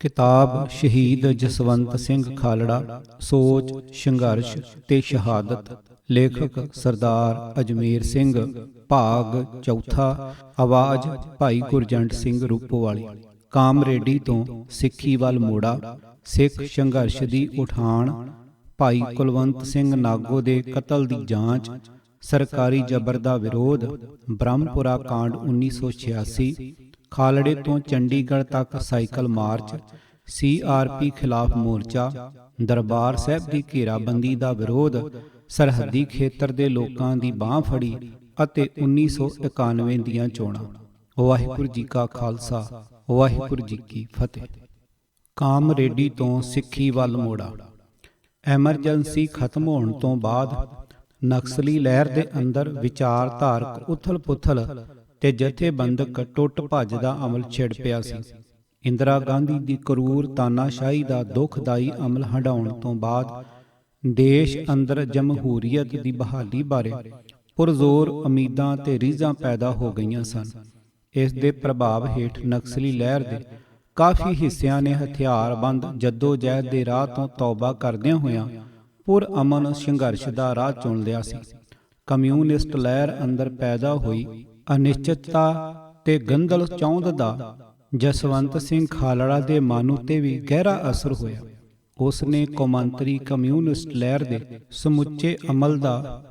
किताब शहीद जसवंत सिंह खालड़ा सोच संघर्ष ते शहादत। लेखक सरदार अजमेर सिंह। भाग चौथा। आवाज भाई गुरजंट सिंह रूपोवाली। कामरेडी तो सिੱਖੀ ਵੱਲ ਮੋੜਾ। ਸਿੱਖ ਸੰਘਰਸ਼ ਦੀ ਉਠਾਣ। ਭਾਈ ਕੁਲਵੰਤ ਸਿੰਘ ਨਾਗੋ ਦੇ ਕਤਲ ਦੀ ਜਾਂਚ। ਸਰਕਾਰੀ ਜ਼ਬਰ ਦਾ ਵਿਰੋਧ। ਬ੍ਰਹਮਪੁਰਾ ਕਾਂਡ 1986। ਖਾਲੜੇ ਤੋਂ ਚੰਡੀਗੜ੍ਹ ਤੱਕ ਸਾਈਕਲ ਮਾਰਚ। CRP ਖਿਲਾਫ ਮੋਰਚਾ। ਦਰਬਾਰ ਸਾਹਿਬ ਦੀ ਘੇਰਾਬੰਦੀ ਦਾ ਵਿਰੋਧ। ਸਰਹੱਦੀ ਖੇਤਰ ਦੇ ਲੋਕਾਂ ਦੀ ਬਾਂਹ ਫੜੀ ਅਤੇ 1991 ਦੀਆਂ ਚੋਣਾਂ। ਵਾਹਿਗੁਰੂ ਜੀ ਕਾ ਖਾਲਸਾ ਵਾਹਿਗੁਰੂ ਜੀ ਕੀ ਫਤਿਹ। ਕਾਮਰੇਡੀ ਤੋਂ ਸਿੱਖੀ ਵੱਲ ਮੋੜਾ। ਐਮਰਜੈਂਸੀ ਖਤਮ ਹੋਣ ਤੋਂ ਬਾਅਦ ਨਕਸਲੀ ਲਹਿਰ ਦੇ ਅੰਦਰ ਵਿਚਾਰਧਾਰਕ ਉਥਲ ਪੁਥਲ ਤੇ ਜਥੇਬੰਦਕ ਟੁੱਟ ਭੱਜ ਦਾ ਅਮਲ ਛਿੜ ਪਿਆ ਸੀ। ਇੰਦਰਾ ਗਾਂਧੀ ਦੀ ਕਰੂਰ ਤਾਨਾਸ਼ਾਹੀ ਦਾ ਦੁਖਦਾਈ ਅਮਲ ਹਟਾਉਣ ਤੋਂ ਬਾਅਦ ਦੇਸ਼ ਅੰਦਰ ਜਮਹੂਰੀਅਤ ਦੀ ਬਹਾਲੀ ਬਾਰੇ ਪੁਰਜ਼ੋਰ ਉਮੀਦਾਂ ਤੇ ਰੀਝਾਂ ਪੈਦਾ ਹੋ ਗਈਆਂ ਸਨ। ਇਸ ਦੇ ਪ੍ਰਭਾਵ ਹੇਠ ਨਕਸਲੀ ਲਹਿਰ ਦੇ ਕਾਫੀ ਹਿੱਸਿਆਂ ਨੇ ਹਥਿਆਰਬੰਦ ਜੱਦੋ-ਜਹਿਦ ਦੇ ਰਾਹ ਤੋਂ ਤੌਬਾ ਕਰਦਿਆਂ ਹੋਇਆਂ ਪੁਰ-ਅਮਨ ਸੰਘਰਸ਼ ਦਾ ਰਾਹ ਚੁਣ ਲਿਆ ਸੀ। ਕਮਿਊਨਿਸਟ ਲਹਿਰ ਅੰਦਰ ਪੈਦਾ ਹੋਈ ਅਨਿਸ਼ਚਿਤਤਾ ਤੇ ਗੰਦਲ ਚੌਂਧ ਦਾ ਜਸਵੰਤ ਸਿੰਘ ਖਾਲੜਾ ਦੇ ਮਨ ਉੱਤੇ ਵੀ ਗਹਿਰਾ ਅਸਰ ਹੋਇਆ। ਉਸ ਨੇ ਕੌਮਾਂਤਰੀ ਕਮਿਊਨਿਸਟ ਲਹਿਰ ਦੇ ਸਮੁੱਚੇ ਅਮਲ ਦਾ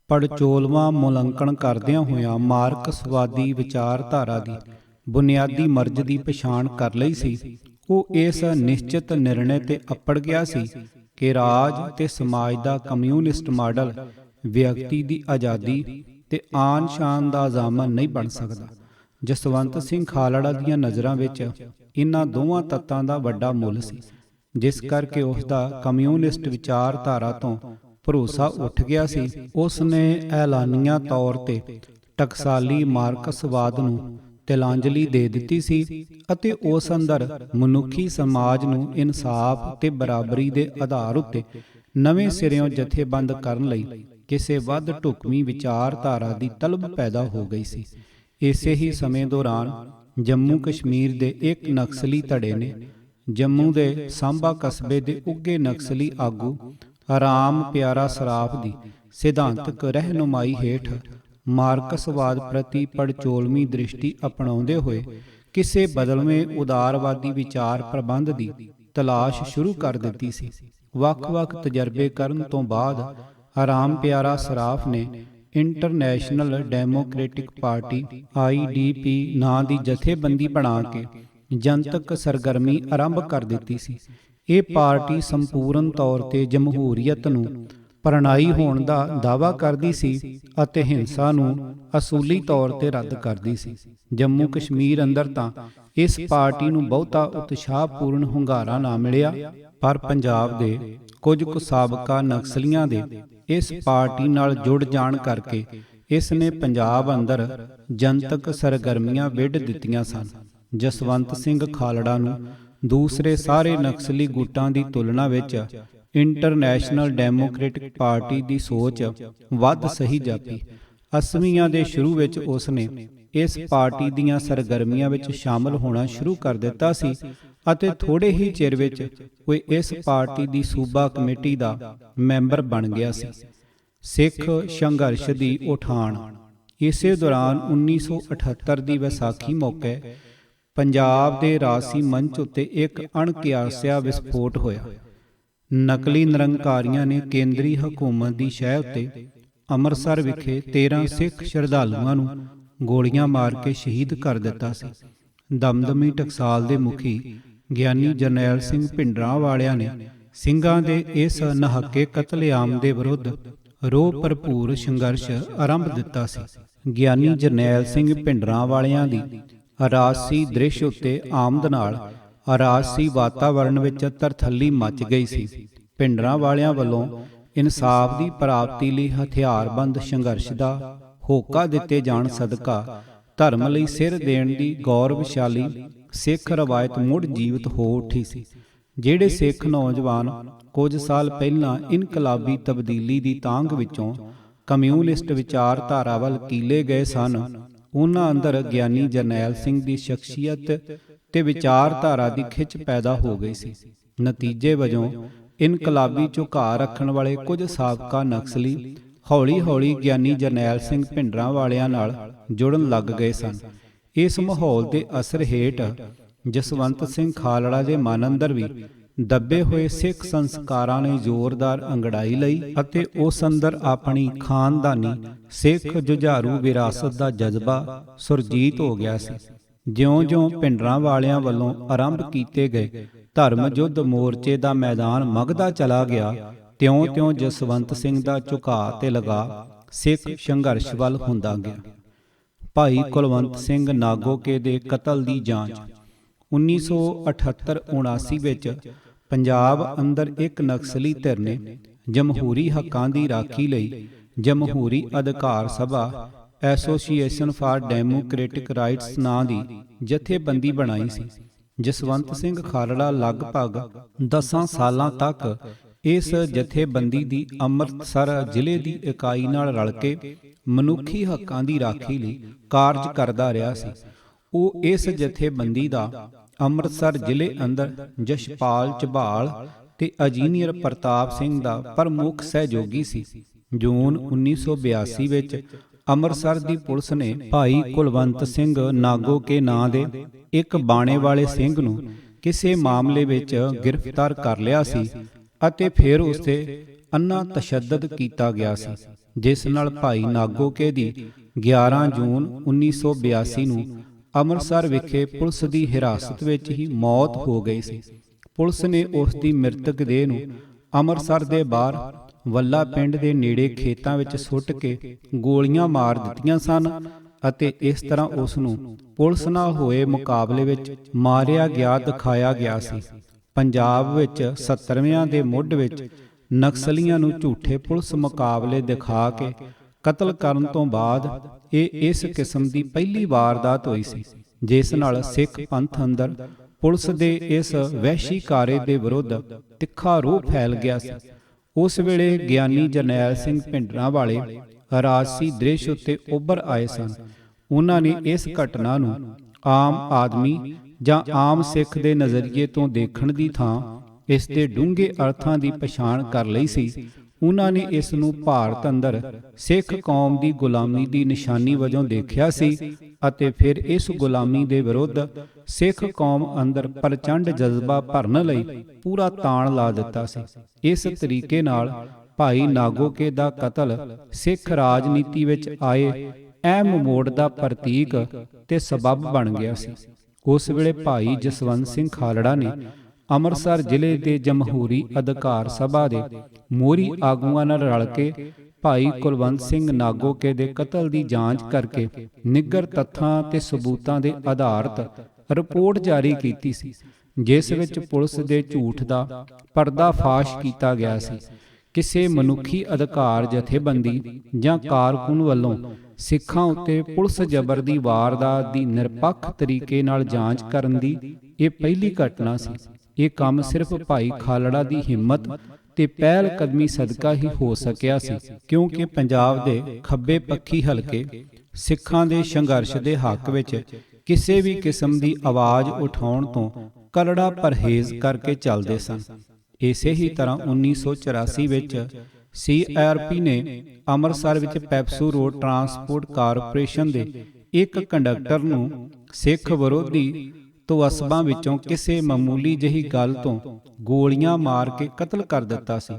ਪੜਚੋਲਵਾਂ ਮੁਲਾਂਕਣ ਕਰਦਿਆਂ ਹੋਇਆਂ ਮਾਰਕਸਵਾਦੀ ਵਿਚਾਰਧਾਰਾ ਦੀ ਬੁਨਿਆਦੀ ਮਰਜ਼ ਦੀ ਪਛਾਣ ਕਰ ਲਈ ਸੀ। ਉਹ ਇਸ ਨਿਸ਼ਚਿਤ ਨਿਰਣੇ ਤੇ ਅੱਪੜ ਗਿਆ ਸੀ ਕਿ ਰਾਜ ਤੇ ਸਮਾਜ ਦਾ ਕਮਿਊਨਿਸਟ ਮਾਡਲ ਵਿਅਕਤੀ ਦੀ ਆਜ਼ਾਦੀ ਤੇ ਆਨ ਸ਼ਾਨ ਦਾ ਜ਼ਾਮਨ ਨਹੀਂ ਬਣ ਸਕਦਾ। ਜਸਵੰਤ ਸਿੰਘ ਖਾਲੜਾ ਦੀਆਂ ਨਜ਼ਰਾਂ ਵਿੱਚ ਇਹਨਾਂ ਦੋਵਾਂ ਤੱਤਾਂ ਦਾ ਵੱਡਾ ਮੁੱਲ ਸੀ, ਜਿਸ ਕਰਕੇ ਉਸ ਦਾ ਕਮਿਊਨਿਸਟ ਵਿਚਾਰਧਾਰਾ ਤੋਂ ਭਰੋਸਾ ਉੱਠ ਗਿਆ ਸੀ। ਉਸ ਨੇ ਐਲਾਨੀਆ ਤੌਰ ਤੇ ਟਕਸਾਲੀ ਮਾਰਕਸਵਾਦ ਨੂੰ ਤਿਲਾਂਜਲੀ ਦੇ ਦਿੱਤੀ ਸੀ ਅਤੇ ਉਸ ਅੰਦਰ ਮਨੁੱਖੀ ਸਮਾਜ ਨੂੰ ਇਨਸਾਫ ਤੇ ਬਰਾਬਰੀ ਦੇ ਆਧਾਰ ਉੱਤੇ ਨਵੇਂ ਸਿਰਿਓਂ ਜਥੇਬੰਦ ਕਰਨ ਲਈ ਕਿਸੇ ਵੱਧ ਢੁਕਵੀਂ ਵਿਚਾਰਧਾਰਾ ਦੀ ਤਲਬ ਪੈਦਾ ਹੋ ਗਈ ਸੀ। ਇਸੇ ਹੀ ਸਮੇਂ ਦੌਰਾਨ ਜੰਮੂ ਕਸ਼ਮੀਰ ਦੇ ਇੱਕ ਨਕਸਲੀ ਧੜੇ ਨੇ ਜੰਮੂ ਦੇ ਸਾਂਭਾ ਕਸਬੇ ਦੇ ਉੱਘੇ ਨਕਸਲੀ ਆਗੂ ਰਾਮ ਪਿਆਰਾ ਸਰਾਫ ਦੀ ਸਿਧਾਂਤਕ ਰਹਿਨੁਮਾਈ ਹੇਠ ਮਾਰਕਸਵਾਦ ਪ੍ਰਤੀ ਪੜਚੋਲਵੀਂ ਦ੍ਰਿਸ਼ਟੀ ਅਪਣਾਉਂਦੇ ਹੋਏ ਕਿਸੇ ਬਦਲਵੇਂ ਉਦਾਰਵਾਦੀ ਵਿਚਾਰ ਪ੍ਰਬੰਧ ਦੀ ਤਲਾਸ਼ ਸ਼ੁਰੂ ਕਰ ਦਿੱਤੀ ਸੀ। ਵੱਖ-ਵੱਖ ਤਜਰਬੇ ਕਰਨ ਤੋਂ ਬਾਅਦ ਰਾਮ ਪਿਆਰਾ ਸਰਾਫ ਨੇ ਇੰਟਰਨੈਸ਼ਨਲ ਡੈਮੋਕ੍ਰੈਟਿਕ ਪਾਰਟੀ IDP ਨਾਂ ਦੀ ਜਥੇਬੰਦੀ ਬਣਾ ਕੇ ਜਨਤਕ ਸਰਗਰਮੀ ਆਰੰਭ ਕਰ ਦਿੱਤੀ ਸੀ। ਇਹ ਪਾਰਟੀ ਸੰਪੂਰਨ ਤੌਰ ਤੇ ਜਮਹੂਰੀਅਤ ਨੂੰ ਪ੍ਰਣਾਈ ਹੋਣ ਦਾ ਦਾਅਵਾ ਕਰਦੀ ਸੀ ਅਤੇ ਹਿੰਸਾ ਨੂੰ ਅਸੂਲੀ ਤੌਰ ਤੇ ਰੱਦ ਕਰਦੀ ਸੀ। ਜੰਮੂ ਕਸ਼ਮੀਰ ਅੰਦਰ ਤਾਂ ਇਸ ਪਾਰਟੀ ਨੂੰ ਬਹੁਤਾ ਉਤਸ਼ਾਹਪੂਰਨ ਹੁੰਗਾਰਾ ਨਾ ਮਿਲਿਆ, ਪਰ ਪੰਜਾਬ ਦੇ ਕੁਝ ਕੁ ਸਾਬਕਾ ਨਕਸਲੀਆਂ ਦੇ ਇਸ ਪਾਰਟੀ ਨਾਲ ਜੁੜ ਜਾਣ ਕਰਕੇ ਇਸ ਨੇ ਪੰਜਾਬ ਅੰਦਰ ਜਨਤਕ ਸਰਗਰਮੀਆਂ ਵਿੱਢ ਦਿੱਤੀਆਂ ਸਨ। ਜਸਵੰਤ ਸਿੰਘ ਖਾਲੜਾ ਨੂੰ ਦੂਸਰੇ ਸਾਰੇ ਨਕਸਲੀ ਗੁੱਟਾਂ ਦੀ ਤੁਲਨਾ ਵਿੱਚ ਇੰਟਰਨੈਸ਼ਨਲ ਡੈਮੋਕ੍ਰੈਟਿਕ ਪਾਰਟੀ ਦੀ ਸੋਚ ਵੱਧ ਸਹੀ ਜਾਪੀ। 80ਵੀਆਂ ਦੇ ਸ਼ੁਰੂ ਵਿੱਚ ਉਸ ਨੇ ਇਸ ਪਾਰਟੀ ਦੀਆਂ ਸਰਗਰਮੀਆਂ ਵਿੱਚ ਸ਼ਾਮਲ ਹੋਣਾ ਸ਼ੁਰੂ ਕਰ ਦਿੱਤਾ ਸੀ ਅਤੇ ਥੋੜੇ ਹੀ ਚਿਰ ਵਿੱਚ ਉਹ ਇਸ ਪਾਰਟੀ ਦੀ ਸੂਬਾ ਕਮੇਟੀ ਦਾ ਮੈਂਬਰ ਬਣ ਗਿਆ ਸੀ। ਸਿੱਖ ਸੰਘਰਸ਼ ਦੀ ਉਠਾਣ। ਇਸੇ ਦੌਰਾਨ 1978 ਦੀ ਵਿਸਾਖੀ ਮੌਕੇ ਪੰਜਾਬ ਦੇ ਰਾਜਸੀ ਮੰਚ ਉੱਤੇ ਇੱਕ ਅਣਕਿਆਸਿਆ ਵਿਸਫੋਟ ਹੋਇਆ। ਨਕਲੀ ਨਿਰੰਕਾਰੀਆਂ ਨੇ ਕੇਂਦਰੀ ਹਕੂਮਤ ਦੀ ਸ਼ਹਿ ਉੱਤੇ ਅੰਮ੍ਰਿਤਸਰ ਵਿਖੇ 13 ਸਿੱਖ ਸ਼ਰਧਾਲੂਆਂ ਨੂੰ ਗੋਲੀਆਂ ਮਾਰ ਕੇ ਸ਼ਹੀਦ ਕਰ ਦਿੱਤਾ ਸੀ। ਦਮਦਮੀ ਟਕਸਾਲ ਦੇ ਮੁਖੀ ਗਿਆਨੀ ਜਰਨੈਲ ਸਿੰਘ ਭਿੰਡਰਾਂਵਾਲਿਆਂ ਨੇ ਸਿੰਘਾਂ ਦੇ ਇਸ ਨਹੱਕੇ ਕਤਲੇਆਮ ਦੇ ਵਿਰੁੱਧ ਰੋਹ ਭਰਪੂਰ ਸੰਘਰਸ਼ ਆਰੰਭ ਦਿੱਤਾ ਸੀ। ਗਿਆਨੀ ਜਰਨੈਲ ਸਿੰਘ ਭਿੰਡਰਾਂਵਾਲਿਆਂ ਦੀ ਰਾਜਸੀ ਦ੍ਰਿਸ਼ ਉੱਤੇ ਆਮਦ ਨਾਲ ਰਾਜਸੀ ਵਾਤਾਵਰਣ ਵਿੱਚ ਤਰਥੱਲੀ ਮਚ ਗਈ ਸੀ। ਭਿੰਡਰਾਂਵਾਲਿਆਂ ਵੱਲੋਂ ਇਨਸਾਫ ਦੀ ਪ੍ਰਾਪਤੀ ਲਈ ਹਥਿਆਰਬੰਦ ਸੰਘਰਸ਼ ਦਾ ਹੋਕਾ ਦਿੱਤੇ ਜਾਣ ਸਦਕਾ ਧਰਮ ਲਈ ਸਿਰ ਦੇਣ ਦੀ ਗੌਰਵਸ਼ਾਲੀ ਸਿੱਖ ਰਵਾਇਤ ਮੁੜ ਜੀਵਤ ਹੋ ਉੱਠੀ ਸੀ। ਜਿਹੜੇ ਸਿੱਖ ਨੌਜਵਾਨ ਕੁਝ ਸਾਲ ਪਹਿਲਾਂ ਇਨਕਲਾਬੀ ਤਬਦੀਲੀ ਦੀ ਤਾਂਘ ਵਿੱਚੋਂ ਕਮਿਊਨਿਸਟ ਵਿਚਾਰਧਾਰਾ ਵੱਲ ਕੀਲੇ ਗਏ ਸਨ, ਉਹਨਾਂ ਅੰਦਰ ਗਿਆਨੀ ਜਰਨੈਲ ਸਿੰਘ ਦੀ ਸ਼ਖਸੀਅਤ ਤੇ ਵਿਚਾਰਧਾਰਾ ਦੀ ਖਿੱਚ ਪੈਦਾ ਹੋ ਗਈ ਸੀ। ਨਤੀਜੇ ਵਜੋਂ ਇਨਕਲਾਬੀ ਝੁਕਾਅ ਰੱਖਣ ਵਾਲੇ ਕੁਝ ਸਾਬਕਾ ਨਕਸਲੀ ਹੌਲੀ-ਹੌਲੀ ਗਿਆਨੀ ਜਰਨੈਲ ਸਿੰਘ ਭਿੰਡਰਾਂਵਾਲਿਆਂ ਨਾਲ ਜੁੜਨ ਲੱਗ ਗਏ ਸਨ। ਇਸ ਮਾਹੌਲ ਦੇ ਅਸਰ ਹੇਠ ਜਸਵੰਤ ਸਿੰਘ ਖਾਲੜਾ ਦੇ ਮਨ ਅੰਦਰ ਵੀ ਦੱਬੇ ਹੋਏ ਸਿੱਖ ਸੰਸਕਾਰਾਂ ਨੇ ਜ਼ੋਰਦਾਰ ਅੰਗੜਾਈ ਲਈ ਅਤੇ ਉਸ ਅੰਦਰ ਆਪਣੀ ਖਾਨਦਾਨੀ ਸਿੱਖ ਜੁਝਾਰੂ ਵਿਰਾਸਤ ਦਾ ਜਜ਼ਬਾ ਸੁਰਜੀਤ ਹੋ ਗਿਆ ਸੀ। ਜਿਉਂ-ਜਿਉਂ ਭਿੰਡਰਾਂਵਾਲਿਆਂ ਵੱਲੋਂ ਆਰੰਭ ਕੀਤੇ ਗਏ ਧਰਮ ਯੁੱਧ ਮੋਰਚੇ ਦਾ ਮੈਦਾਨ ਮਘਦਾ ਚਲਾ ਗਿਆ, ਤਿਉਂ-ਤਿਉਂ ਜਸਵੰਤ ਸਿੰਘ ਦਾ ਝੁਕਾਅ ਤੇ ਲਗਾ ਸਿੱਖ ਸੰਘਰਸ਼ ਵੱਲ ਹੁੰਦਾ ਗਿਆ। ਭਾਈ ਕੁਲਵੰਤ ਸਿੰਘ ਨਾਗੋਕੇ ਦੇ ਕਤਲ ਦੀ ਜਾਂਚ 1978-79 ਵਿੱਚ ਪੰਜਾਬ ਅੰਦਰ ਇੱਕ ਨਕਸਲੀ ਧਿਰ ਨੇ ਜਮਹੂਰੀ ਹੱਕਾਂ ਦੀ ਰਾਖੀ ਲਈ ਜਮਹੂਰੀ ਅਧਿਕਾਰ ਸਭਾ ਐਸੋਸੀਏਸ਼ਨ ਫਾਰ ਡੈਮੋਕ੍ਰੈਟਿਕ ਰਾਈਟਸ ਨਾਂ ਦੀ ਜਥੇਬੰਦੀ ਬਣਾਈ ਸੀ। ਜਸਵੰਤ ਸਿੰਘ ਖਾਲੜਾ ਲਗਭਗ 10 ਸਾਲਾਂ ਤੱਕ ਇਸ ਜਥੇਬੰਦੀ ਦੀ ਅੰਮ੍ਰਿਤਸਰ ਜ਼ਿਲ੍ਹੇ ਦੀ ਇਕਾਈ ਨਾਲ ਰਲ ਕੇ ਮਨੁੱਖੀ ਹੱਕਾਂ ਦੀ ਰਾਖੀ ਲਈ ਕਾਰਜ ਕਰਦਾ ਰਿਹਾ ਸੀ। ਉਹ ਇਸ ਜਥੇਬੰਦੀ ਦਾ ਅੰਮ੍ਰਿਤਸਰ ਜ਼ਿਲ੍ਹੇ ਅੰਦਰ ਜਸ਼ਪਾਲ ਝਬਾਲ ਤੇ ਇੰਜੀਨੀਅਰ ਪ੍ਰਤਾਪ ਸਿੰਘ ਦਾ ਪ੍ਰਮੁੱਖ ਸਹਿਯੋਗੀ ਸੀ। ਜੂਨ 1982 ਵਿੱਚ ਅੰਮ੍ਰਿਤਸਰ ਦੀ ਪੁਲਿਸ ਨੇ ਭਾਈ ਕੁਲਵੰਤ ਸਿੰਘ ਨਾਗੋਕੇ ਨਾਂ ਦੇ ਇੱਕ ਬਾਣੇ ਵਾਲੇ ਸਿੰਘ ਨੂੰ ਕਿਸੇ ਮਾਮਲੇ ਵਿੱਚ ਗ੍ਰਿਫਤਾਰ ਕਰ ਲਿਆ ਸੀ ਅਤੇ ਫਿਰ ਉਸ ਤੇ ਅੰਨਾ ਤਸ਼ੱਦਦ ਕੀਤਾ ਗਿਆ ਸੀ, ਜਿਸ ਨਾਲ ਭਾਈ ਨਾਗੋਕੇ ਦੀ 11 ਜੂਨ 1982 ਨੂੰ ਅੰਮ੍ਰਿਤਸਰ ਵਿਖੇ ਪੁਲਿਸ ਦੀ ਹਿਰਾਸਤ ਵਿੱਚ ਹੀ ਮੌਤ ਹੋ ਗਈ ਸੀ। ਪੁਲਿਸ ਨੇ ਉਸ ਦੀ ਮ੍ਰਿਤਕ ਦੇਹ ਨੂੰ ਅੰਮ੍ਰਿਤਸਰ ਦੇ ਬਾਹਰ ਵੱਲਾ ਪਿੰਡ ਦੇ ਨੇੜੇ ਖੇਤਾਂ ਵਿੱਚ ਸੁੱਟ ਕੇ ਗੋਲੀਆਂ ਮਾਰ ਦਿੱਤੀਆਂ ਸਨ ਅਤੇ ਇਸ ਤਰ੍ਹਾਂ ਉਸ ਨੂੰ ਪੁਲਿਸ ਨਾਲ ਹੋਏ ਮੁਕਾਬਲੇ ਵਿੱਚ ਮਾਰਿਆ ਗਿਆ ਦਿਖਾਇਆ ਗਿਆ ਸੀ। ਪੰਜਾਬ ਵਿੱਚ 70ਵਿਆਂ ਦੇ ਮੁੱਢ ਵਿੱਚ ਨਕਸਲੀਆਂ ਨੂੰ ਝੂਠੇ ਪੁਲਿਸ ਮੁਕਾਬਲੇ ਦਿਖਾ ਕੇ ਕਤਲ ਕਰਨ ਤੋਂ ਬਾਅਦ ਇਹ ਇਸ ਕਿਸਮ ਦੀ ਪਹਿਲੀ ਵਾਰਦਾਤ ਹੋਈ ਸੀ, ਜਿਸ ਨਾਲ ਸਿੱਖ ਪੰਥ ਅੰਦਰ ਪੁਲਿਸ ਦੇ ਇਸ ਵਹਿਸ਼ੀ ਕਾਰੇ ਦੇ ਵਿਰੁੱਧ ਤਿੱਖਾ ਰੋਹ ਫੈਲ ਗਿਆ ਸੀ। ਉਸ ਵੇਲੇ ਗਿਆਨੀ ਜਰਨੈਲ ਸਿੰਘ ਭਿੰਡਰਾਂਵਾਲੇ ਰਾਜਸੀ ਦ੍ਰਿਸ਼ ਉੱਤੇ ਉੱਭਰ ਆਏ ਸਨ। ਉਹਨਾਂ ਨੇ ਇਸ ਘਟਨਾ ਨੂੰ ਆਮ ਆਦਮੀ ਜਾਂ ਆਮ ਸਿੱਖ ਦੇ ਨਜ਼ਰੀਏ ਤੋਂ ਦੇਖਣ ਦੀ ਥਾਂ ਇਸ ਦੇ ਡੂੰਘੇ ਅਰਥਾਂ ਦੀ ਪਛਾਣ ਕਰ ਲਈ ਸੀ। ਉਹਨਾਂ ਨੇ ਇਸ ਨੂੰ ਭਾਰਤ ਅੰਦਰ ਸਿੱਖ ਕੌਮ ਦੀ ਗੁਲਾਮੀ ਦੀ ਨਿਸ਼ਾਨੀ ਵਜੋਂ ਦੇਖਿਆ ਸੀ ਅਤੇ ਫਿਰ ਇਸ ਗੁਲਾਮੀ ਦੇ ਵਿਰੁੱਧ ਸਿੱਖ ਕੌਮ ਅੰਦਰ ਪ੍ਰਚੰਡ ਜਜ਼ਬਾ ਭਰਨ ਲਈ ਪੂਰਾ ਤਾਣ ਲਾ ਦਿੱਤਾ ਸੀ। ਇਸ ਤਰੀਕੇ ਨਾਲ ਭਾਈ ਨਾਗੋਕੇ ਦਾ ਕਤਲ ਸਿੱਖ ਰਾਜਨੀਤੀ ਵਿੱਚ ਆਏ ਅਹਿਮ ਮੋੜ ਦਾ ਪ੍ਰਤੀਕ ਤੇ ਸਬੱਬ ਬਣ ਗਿਆ ਸੀ। ਉਸ ਵੇਲੇ ਭਾਈ ਜਸਵੰਤ ਸਿੰਘ ਖਾਲੜਾ ਨੇ ਅੰਮ੍ਰਿਤਸਰ ਜ਼ਿਲ੍ਹੇ ਦੇ ਜਮਹੂਰੀ ਅਧਿਕਾਰ ਸਭਾ ਦੇ ਮੋਹਰੀ ਆਗੂਆਂ ਨਾਲ ਰਲ ਕੇ ਭਾਈ ਕੁਲਵੰਤ ਸਿੰਘ ਨਾਗੋਕੇ ਦੇ ਕਤਲ ਦੀ ਜਾਂਚ ਕਰਕੇ ਨਿੱਘਰ ਤੱਥਾਂ ਤੇ ਸਬੂਤਾਂ ਦੇ ਆਧਾਰਿਤ ਰਿਪੋਰਟ ਜਾਰੀ ਕੀਤੀ ਸੀ, ਜਿਸ ਵਿੱਚ ਪੁਲਿਸ ਦੇ ਝੂਠ ਦਾ ਪਰਦਾਫਾਸ਼ ਕੀਤਾ ਗਿਆ ਸੀ। ਕਿਸੇ ਮਨੁੱਖੀ ਅਧਿਕਾਰ ਜਥੇਬੰਦੀ ਜਾਂ ਕਾਰਕੁਨ ਵੱਲੋਂ ਸਿੱਖਾਂ ਉੱਤੇ ਪੁਲਿਸ ਜ਼ਬਰ ਦੀ ਵਾਰਦਾਤ ਦੀ ਨਿਰਪੱਖ ਤਰੀਕੇ ਨਾਲ ਜਾਂਚ ਕਰਨ ਦੀ ਇਹ ਪਹਿਲੀ ਘਟਨਾ ਸੀ। ਇਹ ਕੰਮ ਸਿਰਫ ਭਾਈ ਖਾਲੜਾ ਦੀ ਹਿੰਮਤ ਤੇ ਪਹਿਲ ਕਦਮੀ ਸਦਕਾ ਹੀ ਹੋ ਸਕਿਆ ਸੀ, ਕਿਉਂਕਿ ਪੰਜਾਬ ਦੇ ਖੱਬੇ ਪੱਖੀ ਹਲਕੇ ਸਿੱਖਾਂ ਦੇ ਸੰਘਰਸ਼ ਦੇ ਹੱਕ ਵਿੱਚ ਕਿਸੇ ਵੀ ਕਿਸਮ ਦੀ ਆਵਾਜ਼ ਉਠਾਉਣ ਤੋਂ ਕਰੜਾ ਪਰਹੇਜ਼ ਕਰਕੇ ਚੱਲਦੇ ਸਨ। ਇਸੇ ਹੀ ਤਰ੍ਹਾਂ 1984 ਵਿੱਚ CRP ਨੇ ਅੰਮ੍ਰਿਤਸਰ ਵਿੱਚ ਪੈਪਸੂ ਰੋਡ ਟਰਾਂਸਪੋਰਟ ਕਾਰਪੋਰੇਸ਼ਨ ਦੇ ਇੱਕ ਕੰਡਕਟਰ ਨੂੰ ਸਿੱਖ ਵਿਰੋਧੀ ਤਵੱਸਬਾਂ ਵਿੱਚੋਂ ਕਿਸੇ ਮਾਮੂਲੀ ਜਿਹੀ ਗੱਲ ਤੋਂ ਗੋਲੀਆਂ ਮਾਰ ਕੇ ਕਤਲ ਕਰ ਦਿੱਤਾ ਸੀ।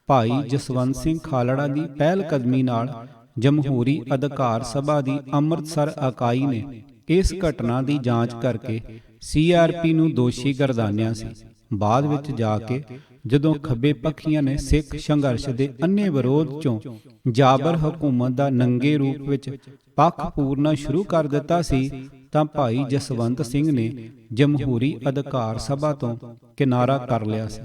ਭਾਈ ਜਸਵੰਤ ਸਿੰਘ ਖਾਲੜਾ ਦੀ ਪਹਿਲ ਕਦਮੀ ਨਾਲ ਜਮਹੂਰੀ ਅਧਿਕਾਰ ਸਭਾ ਦੀ ਅੰਮ੍ਰਿਤਸਰ ਇਕਾਈ ਨੇ ਇਸ ਘਟਨਾ ਦੀ ਜਾਂਚ ਕਰਕੇ CRP ਨੂੰ ਦੋਸ਼ੀ ਗਰਦਾਨਿਆ ਸੀ। ਬਾਅਦ ਵਿੱਚ ਜਾ ਕੇ ਜਦੋਂ ਖੱਬੇ ਪੱਖੀਆਂ ਨੇ ਸਿੱਖ ਸੰਘਰਸ਼ ਦੇ ਅੰਨੇ ਵਿਰੋਧ ਚੋਂ ਜਾਬਰ ਹਕੂਮਤ ਦਾ ਨੰਗੇ ਰੂਪ ਵਿੱਚ ਪੱਖ ਪੂਰਨਾ ਸ਼ੁਰੂ ਕਰ ਦਿੱਤਾ ਸੀ, ਤਾਂ ਭਾਈ ਜਸਵੰਤ ਸਿੰਘ ਨੇ ਜਮਹੂਰੀ ਅਧਿਕਾਰ ਸਭਾ ਤੋਂ ਕਿਨਾਰਾ ਕਰ ਲਿਆ ਸੀ।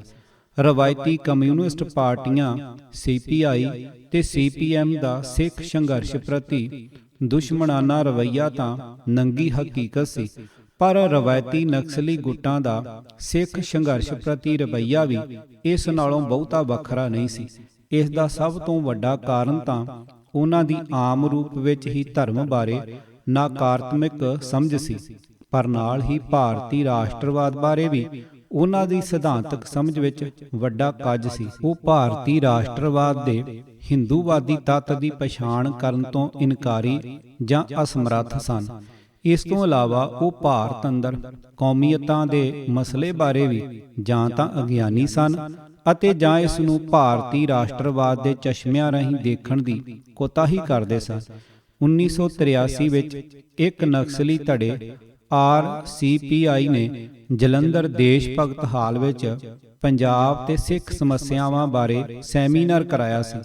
ਰਵਾਇਤੀ ਕਮਿਊਨਿਸਟ ਪਾਰਟੀਆਂ CPI ਤੇ CPM ਦਾ ਸਿੱਖ ਸੰਘਰਸ਼ ਪ੍ਰਤੀ ਦੁਸ਼ਮਣਾਨਾ ਰਵੱਈਆ ਤਾਂ ਨੰਗੀ ਹਕੀਕਤ ਸੀ, ਪਰ ਰਵਾਇਤੀ ਨਕਸਲੀ ਗੁੱਟਾਂ ਦਾ ਸਿੱਖ ਸੰਘਰਸ਼ ਪ੍ਰਤੀ ਰਵੱਈਆ ਵੀ ਇਸ ਨਾਲੋਂ ਬਹੁਤਾ ਵੱਖਰਾ ਨਹੀਂ ਸੀ। ਇਸ ਦਾ ਸਭ ਤੋਂ ਵੱਡਾ ਕਾਰਨ ਤਾਂ ਉਹਨਾਂ ਦੀ ਆਮ ਰੂਪ ਵਿੱਚ ਹੀ ਧਰਮ ਬਾਰੇ ਨਕਾਰਾਤਮਕ ਸਮਝ ਸੀ। ਪਰ ਨਾਲ ਹੀ ਭਾਰਤੀ ਰਾਸ਼ਟਰਵਾਦ ਬਾਰੇ ਵੀ ਉਹਨਾਂ ਦੀ ਸਿਧਾਂਤਕ ਸਮਝ ਵਿੱਚ ਵੱਡਾ ਕੱਜ ਸੀ। ਉਹ ਭਾਰਤੀ ਰਾਸ਼ਟਰਵਾਦ ਦੇ ਹਿੰਦੂਵਾਦੀ ਤੱਤ ਦੀ ਪਛਾਣ ਕਰਨ ਤੋਂ ਇਨਕਾਰੀ ਜਾਂ ਅਸਮਰੱਥ ਸਨ। ਇਸ ਤੋਂ ਇਲਾਵਾ ਉਹ ਭਾਰਤ ਅੰਦਰ ਕੌਮੀਅਤਾਂ ਦੇ ਮਸਲੇ ਬਾਰੇ ਵੀ ਜਾਂ ਤਾਂ ਅਗਿਆਨੀ ਸਨ ਅਤੇ ਜਾਂ ਇਸ ਨੂੰ ਭਾਰਤੀ ਰਾਸ਼ਟਰਵਾਦ ਦੇ ਚਸ਼ਮਿਆਂ ਰਾਹੀਂ ਦੇਖਣ ਦੀ ਕੋਤਾਹੀ ਕਰਦੇ ਸਨ। 1983 ਵਿੱਚ ਇੱਕ ਨਕਸਲੀ ਧੜੇ RCPI ਨੇ ਜਲੰਧਰ ਦੇਸ਼ ਭਗਤ ਹਾਲ ਵਿੱਚ ਪੰਜਾਬ ਤੇ ਸਿੱਖ ਸਮੱਸਿਆਵਾਂ ਬਾਰੇ ਸੈਮੀਨਾਰ ਕਰਾਇਆ ਸੀ,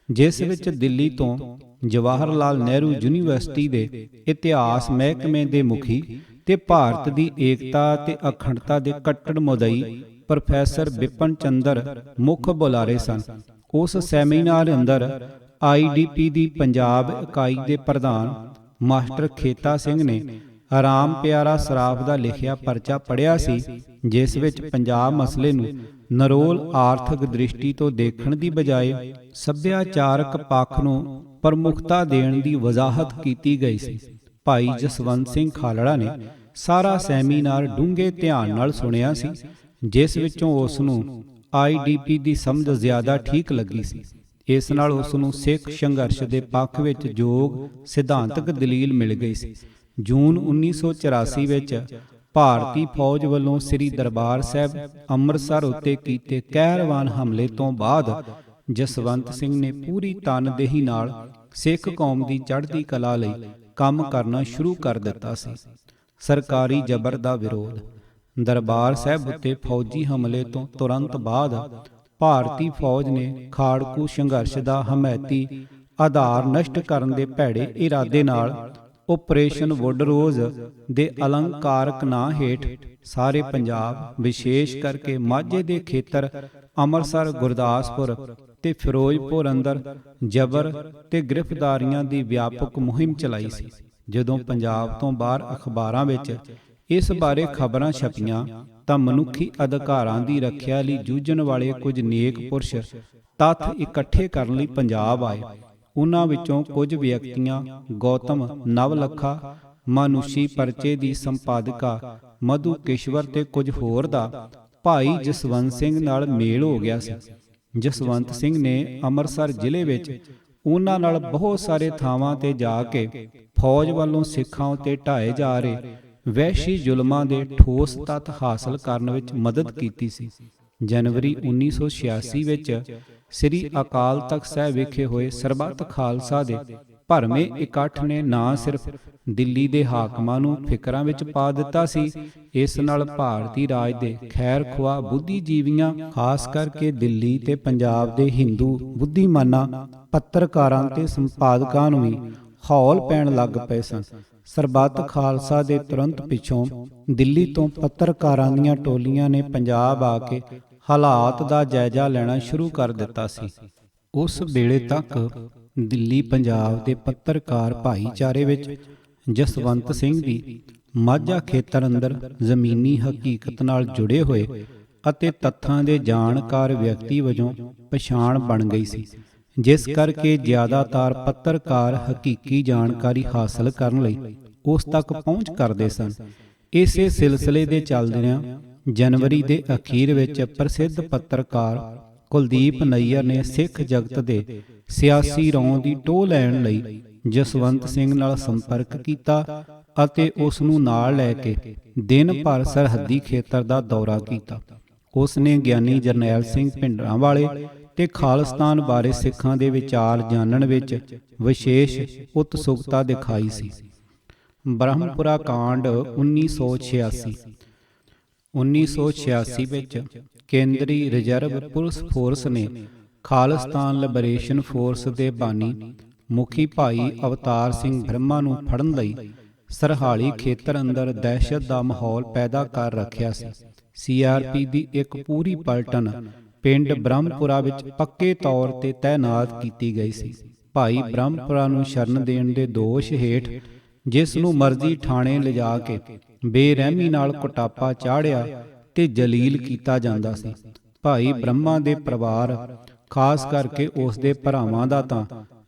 ਜਿਸ ਵਿੱਚ ਦਿੱਲੀ ਤੋਂ ਜਵਾਹਰ ਲਾਲ ਨਹਿਰੂ ਯੂਨੀਵਰਸਿਟੀ ਦੇ ਇਤਿਹਾਸ ਮਹਿਕਮੇ ਦੇ ਮੁਖੀ ਤੇ ਭਾਰਤ ਦੀ ਏਕਤਾ ਤੇ ਅਖੰਡਤਾ ਦੇ ਕੱਟੜ ਮੁਦਈ ਪ੍ਰੋਫੈਸਰ ਬਿਪਨ ਚੰਦਰ ਮੁੱਖ ਬੁਲਾਰੇ ਸਨ। ਉਸ ਸੈਮੀਨਾਰ ਅੰਦਰ IDP ਦੀ ਪੰਜਾਬ ਇਕਾਈ ਦੇ ਪ੍ਰਧਾਨ ਮਾਸਟਰ ਖੇਤਾ ਸਿੰਘ ਨੇ ਰਾਮ ਪਿਆਰਾ ਸਰਾਫ ਦਾ ਲਿਖਿਆ ਪਰਚਾ ਪੜ੍ਹਿਆ ਸੀ, ਜਿਸ ਵਿੱਚ ਪੰਜਾਬ ਮਸਲੇ ਨੂੰ ਨਰੋਲ ਆਰਥਿਕ ਦ੍ਰਿਸ਼ਟੀ ਤੋਂ ਦੇਖਣ ਦੀ ਬਜਾਏ ਸੱਭਿਆਚਾਰਕ ਪੱਖ ਨੂੰ ਪ੍ਰਮੁੱਖਤਾ ਦੇਣ ਦੀ ਵਜ਼ਾਹਤ ਕੀਤੀ ਗਈ ਸੀ। ਭਾਈ ਜਸਵੰਤ ਸਿੰਘ ਖਾਲੜਾ ਨੇ ਸਾਰਾ ਸੈਮੀਨਾਰ ਡੂੰਘੇ ਧਿਆਨ ਨਾਲ ਸੁਣਿਆ ਸੀ, ਜਿਸ ਵਿੱਚੋਂ ਉਸ ਨੂੰ IDP ਦੀ ਸਮਝ ਜ਼ਿਆਦਾ ਠੀਕ ਲੱਗੀ ਸੀ। ਇਸ ਨਾਲ ਉਸ ਨੂੰ ਸਿੱਖ ਸੰਘਰਸ਼ ਦੇ ਪੱਖ ਵਿੱਚ ਯੋਗ ਸਿਧਾਂਤਕ ਦਲੀਲ ਮਿਲ ਗਈ ਸੀ। ਜੂਨ 1984 ਵਿੱਚ ਭਾਰਤੀ ਫੌਜ ਵੱਲੋਂ ਸ੍ਰੀ ਦਰਬਾਰ ਸਾਹਿਬ ਅੰਮ੍ਰਿਤਸਰ ਉੱਤੇ ਕੀਤੇ ਕਹਿਰਵਾਨ ਹਮਲੇ ਤੋਂ ਬਾਅਦ ਜਸਵੰਤ ਸਿੰਘ ਨੇ ਪੂਰੀ ਤਨਦੇਹੀ ਨਾਲ ਸਿੱਖ ਕੌਮ ਦੀ ਚੜ੍ਹਦੀ ਕਲਾ ਲਈ ਕੰਮ ਕਰਨਾ ਸ਼ੁਰੂ ਕਰ ਦਿੱਤਾ ਸੀ। ਸਰਕਾਰੀ ਜ਼ਬਰ ਦਾ ਵਿਰੋਧ। ਦਰਬਾਰ ਸਾਹਿਬ ਉੱਤੇ ਫੌਜੀ ਹਮਲੇ ਤੋਂ ਤੁਰੰਤ ਬਾਅਦ ਭਾਰਤੀ ਫੌਜ ਨੇ ਖਾੜਕੂ ਸੰਘਰਸ਼ ਦਾ ਹਮਾਇਤੀ ਆਧਾਰ ਨਸ਼ਟ ਕਰਨ ਦੇ ਭੈੜੇ ਇਰਾਦੇ ਨਾਲ ਆਪਰੇਸ਼ਨ ਵੁੱਡ ਰੋਜ਼ ਦੇ ਅਲੰਕਾਰਕ ਨਾਂ ਹੇਠ ਸਾਰੇ ਪੰਜਾਬ, ਵਿਸ਼ੇਸ਼ ਕਰਕੇ ਮਾਝੇ ਦੇ ਖੇਤਰ ਅੰਮ੍ਰਿਤਸਰ, ਗੁਰਦਾਸਪੁਰ ਤੇ ਫਿਰੋਜ਼ਪੁਰ ਅੰਦਰ ਜ਼ਬਰ ਤੇ ਗ੍ਰਿਫਤਾਰੀਆਂ ਦੀ ਵਿਆਪਕ ਮੁਹਿੰਮ ਚਲਾਈ ਸੀ। ਜਦੋਂ ਪੰਜਾਬ ਤੋਂ ਬਾਹਰ ਅਖਬਾਰਾਂ ਵਿੱਚ ਇਸ ਬਾਰੇ ਖਬਰਾਂ ਛਪੀਆਂ ਤਾਂ ਮਨੁੱਖੀ ਅਧਿਕਾਰਾਂ ਦੀ ਰੱਖਿਆ ਲਈ ਜੂਝਣ ਵਾਲੇ ਕੁਝ ਨੇਕ ਪੁਰਸ਼ ਤੱਥ ਇਕੱਠੇ ਕਰਨ ਲਈ ਪੰਜਾਬ ਆਏ। ਉਨ੍ਹਾਂ ਵਿੱਚੋਂ ਕੁਝ ਵਿਅਕਤੀਆਂ ਗੌਤਮ ਨਵਲਖਾ, ਮਾਨੁਸ਼ੀ ਪਰਚੇ ਦੀ ਸੰਪਾਦਕਾ ਮਧੂ ਕੇਸ਼ਵਰ ਤੇ ਕੁਝ ਹੋਰ ਦਾ ਭਾਈ ਜਸਵੰਤ ਸਿੰਘ ਨਾਲ ਮੇਲ ਹੋ ਗਿਆ ਸੀ। ਜਸਵੰਤ ਸਿੰਘ ਨੇ ਅੰਮ੍ਰਿਤਸਰ ਜ਼ਿਲ੍ਹੇ ਵਿੱਚ ਉਹਨਾਂ ਨਾਲ ਬਹੁਤ ਸਾਰੇ ਥਾਵਾਂ ਤੇ ਜਾ ਕੇ ਫੌਜ ਵੱਲੋਂ ਸਿੱਖਾਂ ਉੱਤੇ ਢਾਏ ਜਾ ਰਹੇ ਵਹਿਸ਼ੀ ਜ਼ੁਲਮਾਂ ਦੇ ਠੋਸ ਤੱਥ ਹਾਸਲ ਕਰਨ ਵਿੱਚ ਮਦਦ ਕੀਤੀ ਸੀ। ਜਨਵਰੀ 1986 ਵਿੱਚ ਸ੍ਰੀ ਅਕਾਲ ਤਖਤ ਸਾਹਿਬ ਵਿਖੇ ਹੋਏ ਸਰਬੱਤ ਖਾਲਸਾ ਦੇ ਭਰਵੇਂ ਇਕੱਠ ਨੇ ਨਾ ਸਿਰਫ ਦਿੱਲੀ ਦੇ ਹਾਕਮਾਂ ਨੂੰ ਫਿਕਰਾਂ ਵਿੱਚ ਪਾ ਦਿੱਤਾ ਸੀ, ਇਸ ਨਾਲ ਭਾਰਤੀ ਰਾਜ ਦੇ ਖੈਰ ਖੁਆਹ ਬੁੱਧੀਜੀਵੀਆਂ, ਖਾਸ ਕਰਕੇ ਦਿੱਲੀ ਤੇ ਪੰਜਾਬ ਦੇ ਹਿੰਦੂ ਬੁੱਧੀਮਾਨਾਂ, ਪੱਤਰਕਾਰਾਂ ਤੇ ਸੰਪਾਦਕਾਂ ਨੂੰ ਵੀ ਹੌਲ ਪੈਣ ਲੱਗ ਪਏ ਸਨ। ਸਰਬੱਤ ਖਾਲਸਾ ਦੇ ਤੁਰੰਤ ਪਿੱਛੋਂ ਦਿੱਲੀ ਤੋਂ ਪੱਤਰਕਾਰਾਂ ਦੀਆਂ ਟੋਲੀਆਂ ਨੇ ਪੰਜਾਬ ਆ ਕੇ ਹਾਲਾਤ ਦਾ ਜਾਇਜ਼ਾ ਲੈਣਾ ਸ਼ੁਰੂ ਕਰ ਦਿੱਤਾ ਸੀ। ਉਸ ਵੇਲੇ ਤੱਕ ਦਿੱਲੀ ਪੰਜਾਬ ਦੇ ਪੱਤਰਕਾਰ ਭਾਈਚਾਰੇ ਵਿੱਚ ਜਸਵੰਤ ਸਿੰਘ ਦੀ ਮਾਝਾ ਖੇਤਰ ਅੰਦਰ ਜ਼ਮੀਨੀ ਹਕੀਕਤ ਨਾਲ ਜੁੜੇ ਹੋਏ ਅਤੇ ਤੱਥਾਂ ਦੇ ਜਾਣਕਾਰ ਵਿਅਕਤੀ ਵਜੋਂ ਪਛਾਣ ਬਣ ਗਈ ਸੀ, ਜਿਸ ਕਰਕੇ ਜ਼ਿਆਦਾਤਰ ਪੱਤਰਕਾਰ ਹਕੀਕੀ ਜਾਣਕਾਰੀ ਹਾਸਲ ਕਰਨ ਲਈ ਉਸ ਤੱਕ ਪਹੁੰਚ ਕਰਦੇ ਸਨ। ਇਸੇ ਸਿਲਸਿਲੇ ਦੇ ਚੱਲਦਿਆਂ ਜਨਵਰੀ ਦੇ ਅਖੀਰ ਵਿੱਚ ਪ੍ਰਸਿੱਧ ਪੱਤਰਕਾਰ ਕੁਲਦੀਪ ਨਈਅਰ ਨੇ ਸਿੱਖ ਜਗਤ ਦੇ ਸਿਆਸੀ ਰੌਂ ਦੀ ਟੋਹ ਲੈਣ ਲਈ ਜਸਵੰਤ ਸਿੰਘ ਨਾਲ ਸੰਪਰਕ ਕੀਤਾ ਅਤੇ ਉਸ ਨੂੰ ਨਾਲ ਲੈ ਕੇ ਦਿਨ ਭਰ ਸਰਹੱਦੀ ਖੇਤਰ ਦਾ ਦੌਰਾ ਕੀਤਾ। ਉਸ ਨੇ ਗਿਆਨੀ ਜਰਨੈਲ ਸਿੰਘ ਭਿੰਡਰਾਂਵਾਲੇ ਤੇ ਖਾਲਿਸਤਾਨ ਬਾਰੇ ਸਿੱਖਾਂ ਦੇ ਵਿਚਾਰ ਜਾਣਨ ਵਿੱਚ ਵਿਸ਼ੇਸ਼ ਉਤਸੁਕਤਾ ਦਿਖਾਈ ਸੀ। ਬ੍ਰਹਮਪੁਰਾ ਕਾਂਡ 1986 ਵਿੱਚ ਕੇਂਦਰੀ ਰਿਜ਼ਰਵ ਪੁਲਿਸ ਫੋਰਸ ਨੇ ਖਾਲਿਸਤਾਨ ਲਿਬਰੇਸ਼ਨ ਫੋਰਸ ਦੇ ਬਾਨੀ ਮੁਖੀ ਭਾਈ ਅਵਤਾਰ ਸਿੰਘ ਬ੍ਰਹਮਾ ਨੂੰ ਫੜਨ ਲਈ ਸਰਹਾਲੀ ਖੇਤਰ ਅੰਦਰ ਦਹਿਸ਼ਤ ਦਾ ਮਾਹੌਲ ਪੈਦਾ ਕਰ ਰੱਖਿਆ ਸੀ। CRP ਦੀ ਇੱਕ ਪੂਰੀ ਪਲਟਨ ਪਿੰਡ ਬ੍ਰਹਮਪੁਰਾ ਵਿੱਚ ਪੱਕੇ ਤੌਰ ਤੇ ਤੈਨਾਤ ਕੀਤੀ ਗਈ ਸੀ। ਭਾਈ ਬ੍ਰਹਮਪੁਰਾ ਨੂੰ ਸ਼ਰਨ ਦੇਣ ਦੇ ਦੋਸ਼ ਹੇਠ ਜਿਸ ਨੂੰ ਮਰਜ਼ੀ ਥਾਣੇ ਲਿਜਾ ਕੇ ਬੇਰਹਿਮੀ ਨਾਲ ਕੁਟਾਪਾ ਚਾੜਿਆ ਤੇ ਜਲੀਲ ਕੀਤਾ ਜਾਂਦਾ ਸੀ। ਭਾਈ ਬ੍ਰਹਮਾ ਦੇ ਪਰਿਵਾਰ, ਖਾਸ ਕਰਕੇ ਉਸ ਦੇ ਭਰਾਵਾਂ ਦਾ ਤਾਂ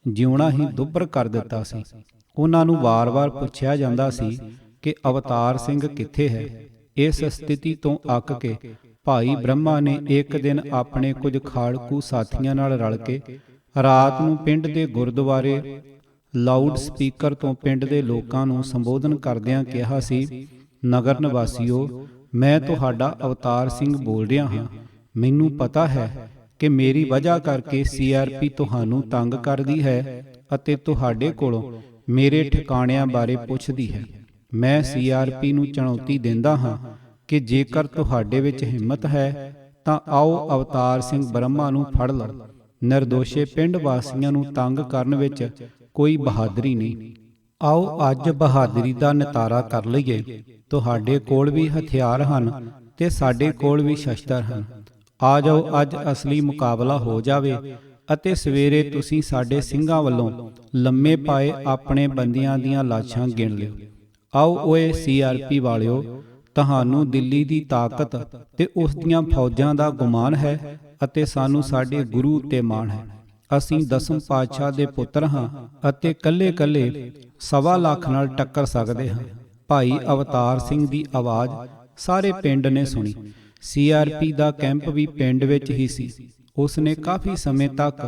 ਜਿਉਣਾ ਹੀ ਦੁੱਭਰ ਕਰ ਦਿੱਤਾ ਸੀ। ਉਹਨਾਂ ਨੂੰ ਵਾਰ-ਵਾਰ ਪੁੱਛਿਆ ਜਾਂਦਾ ਸੀ ਕਿ ਅਵਤਾਰ ਸਿੰਘ ਕਿੱਥੇ ਹੈ। ਇਸ ਸਥਿਤੀ ਤੋਂ ਅੱਕ ਕੇ ਭਾਈ ਬ੍ਰਹਮਾ ਨੇ ਇੱਕ ਦਿਨ ਆਪਣੇ ਕੁਝ ਖਾੜਕੂ ਸਾਥੀਆਂ ਨਾਲ ਰਲ ਕੇ ਰਾਤ ਨੂੰ ਪਿੰਡ ਦੇ ਗੁਰਦੁਆਰੇ ਲਾਊਡ ਸਪੀਕਰ ਤੋਂ ਪਿੰਡ ਦੇ ਲੋਕਾਂ ਨੂੰ ਸੰਬੋਧਨ ਕਰਦਿਆਂ ਕਿਹਾ ਸੀ, ਨਗਰ ਨਿਵਾਸੀਓ, ਮੈਂ ਤੁਹਾਡਾ ਅਵਤਾਰ ਸਿੰਘ ਬੋਲ ਰਿਹਾ ਹਾਂ। ਮੈਨੂੰ ਪਤਾ ਹੈ ਕਿ ਮੇਰੀ ਵਜ੍ਹਾ ਕਰਕੇ CRP ਤੁਹਾਨੂੰ ਤੰਗ ਕਰਦੀ ਹੈ ਅਤੇ ਤੁਹਾਡੇ ਕੋਲੋਂ ਮੇਰੇ ਠਿਕਾਣਿਆਂ ਬਾਰੇ ਪੁੱਛਦੀ ਹੈ। ਮੈਂ CRP ਨੂੰ ਚੁਣੌਤੀ ਦਿੰਦਾ ਹਾਂ ਕਿ ਜੇਕਰ ਤੁਹਾਡੇ ਵਿੱਚ ਹਿੰਮਤ ਹੈ ਤਾਂ ਆਓ ਅਵਤਾਰ ਸਿੰਘ ਬ੍ਰਹਮਾ ਨੂੰ ਫੜ ਲਓ। ਨਿਰਦੋਸ਼ੇ ਪਿੰਡ ਵਾਸੀਆਂ ਨੂੰ ਤੰਗ ਕਰਨ ਵਿੱਚ ਕੋਈ ਬਹਾਦਰੀ ਨਹੀਂ। ਆਓ ਅੱਜ ਬਹਾਦਰੀ ਦਾ ਨਿਤਾਰਾ ਕਰ ਲਈਏ। ਤੁਹਾਡੇ ਕੋਲ ਵੀ ਹਥਿਆਰ ਹਨ ਤੇ ਸਾਡੇ ਕੋਲ ਵੀ ਸ਼ਸਤਰ ਹਨ। ਆ ਜਾਓ, ਅੱਜ ਅਸਲੀ ਮੁਕਾਬਲਾ ਹੋ ਜਾਵੇ ਅਤੇ ਸਵੇਰੇ ਤੁਸੀਂ ਸਾਡੇ ਸਿੰਘਾਂ ਵੱਲੋਂ ਲੰਮੇ ਪਾਏ ਆਪਣੇ ਬੰਦੀਆਂ ਦੀਆਂ ਲਾਸ਼ਾਂ ਗਿਣ ਲਿਓ। ਆਓ ਓਏ CRP ਵਾਲਿਓ, ਤੁਹਾਨੂੰ ਦਿੱਲੀ ਦੀ ਤਾਕਤ ਤੇ ਉਸ ਦੀਆਂ ਫੌਜਾਂ ਦਾ ਗੁਮਾਨ ਹੈ ਅਤੇ ਸਾਨੂੰ ਸਾਡੇ ਗੁਰੂ ਉੱਤੇ ਮਾਣ ਹੈ। ਅਸੀਂ 10ਵੇਂ ਪਾਤਸ਼ਾਹ ਦੇ ਪੁੱਤਰ ਹਾਂ ਅਤੇ ਕੱਲੇ-ਕੱਲੇ 1.25 ਲੱਖ ਨਾਲ ਟੱਕਰ ਸਕਦੇ ਹਾਂ। ਭਾਈ ਅਵਤਾਰ ਸਿੰਘ ਦੀ ਆਵਾਜ਼ ਸਾਰੇ ਪਿੰਡ ਨੇ ਸੁਣੀ। CRP ਦਾ ਕੈਂਪ ਵੀ ਪਿੰਡ ਵਿੱਚ ਹੀ ਸੀ। ਉਸਨੇ ਕਾਫੀ ਸਮੇਂ ਤੱਕ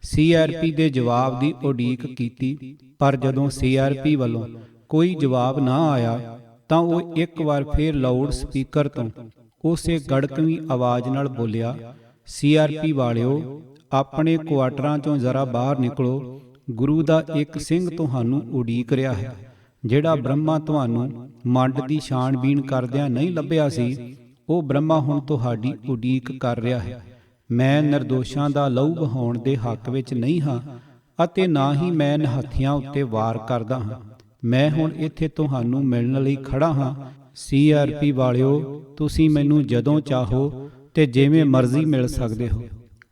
CRP ਦੇ ਜਵਾਬ ਦੀ ਉਡੀਕ ਕੀਤੀ, ਪਰ ਜਦੋਂ CRP ਵੱਲੋਂ ਕੋਈ ਜਵਾਬ ਨਾ ਆਇਆ ਤਾਂ ਉਹ ਇੱਕ ਵਾਰ ਫੇਰ ਲਾਊਡ ਸਪੀਕਰ ਤੋਂ ਉਸੇ ਗੜਕਵੀਂ ਆਵਾਜ਼ ਨਾਲ ਬੋਲਿਆ, CRP ਵਾਲਿਓ, ਆਪਣੇ ਕੁਆਟਰਾਂ ਚੋਂ ਜ਼ਰਾ ਬਾਹਰ ਨਿਕਲੋ। ਗੁਰੂ ਦਾ ਇੱਕ ਸਿੰਘ ਤੁਹਾਨੂੰ ਉਡੀਕ ਰਿਹਾ ਹੈ। ਜਿਹੜਾ ਬ੍ਰਹਮਾ ਤੁਹਾਨੂੰ ਮੰਡ ਦੀ ਛਾਣਬੀਣ ਕਰਦਿਆਂ ਨਹੀਂ ਲੱਭਿਆ ਸੀ, ਉਹ ਬ੍ਰਹਮਾ ਹੁਣ ਤੁਹਾਡੀ ਉਡੀਕ ਕਰ ਰਿਹਾ ਹੈ। ਮੈਂ ਨਿਰਦੋਸ਼ਾਂ ਦਾ ਲਹੂ ਵਹਾਉਣ ਦੇ ਹੱਕ ਵਿੱਚ ਨਹੀਂ ਹਾਂ ਅਤੇ ਨਾ ਹੀ ਮੈਂ ਨਿਹੱਥਿਆਂ ਉੱਤੇ ਵਾਰ ਕਰਦਾ ਹਾਂ। ਮੈਂ ਹੁਣ ਇੱਥੇ ਤੁਹਾਨੂੰ ਮਿਲਣ ਲਈ ਖੜਾ ਹਾਂ। CRP ਵਾਲਿਓ, ਤੁਸੀਂ ਮੈਨੂੰ ਜਦੋਂ ਚਾਹੋ ਤੇ ਜਿਵੇਂ ਮਰਜ਼ੀ ਮਿਲ ਸਕਦੇ ਹੋ।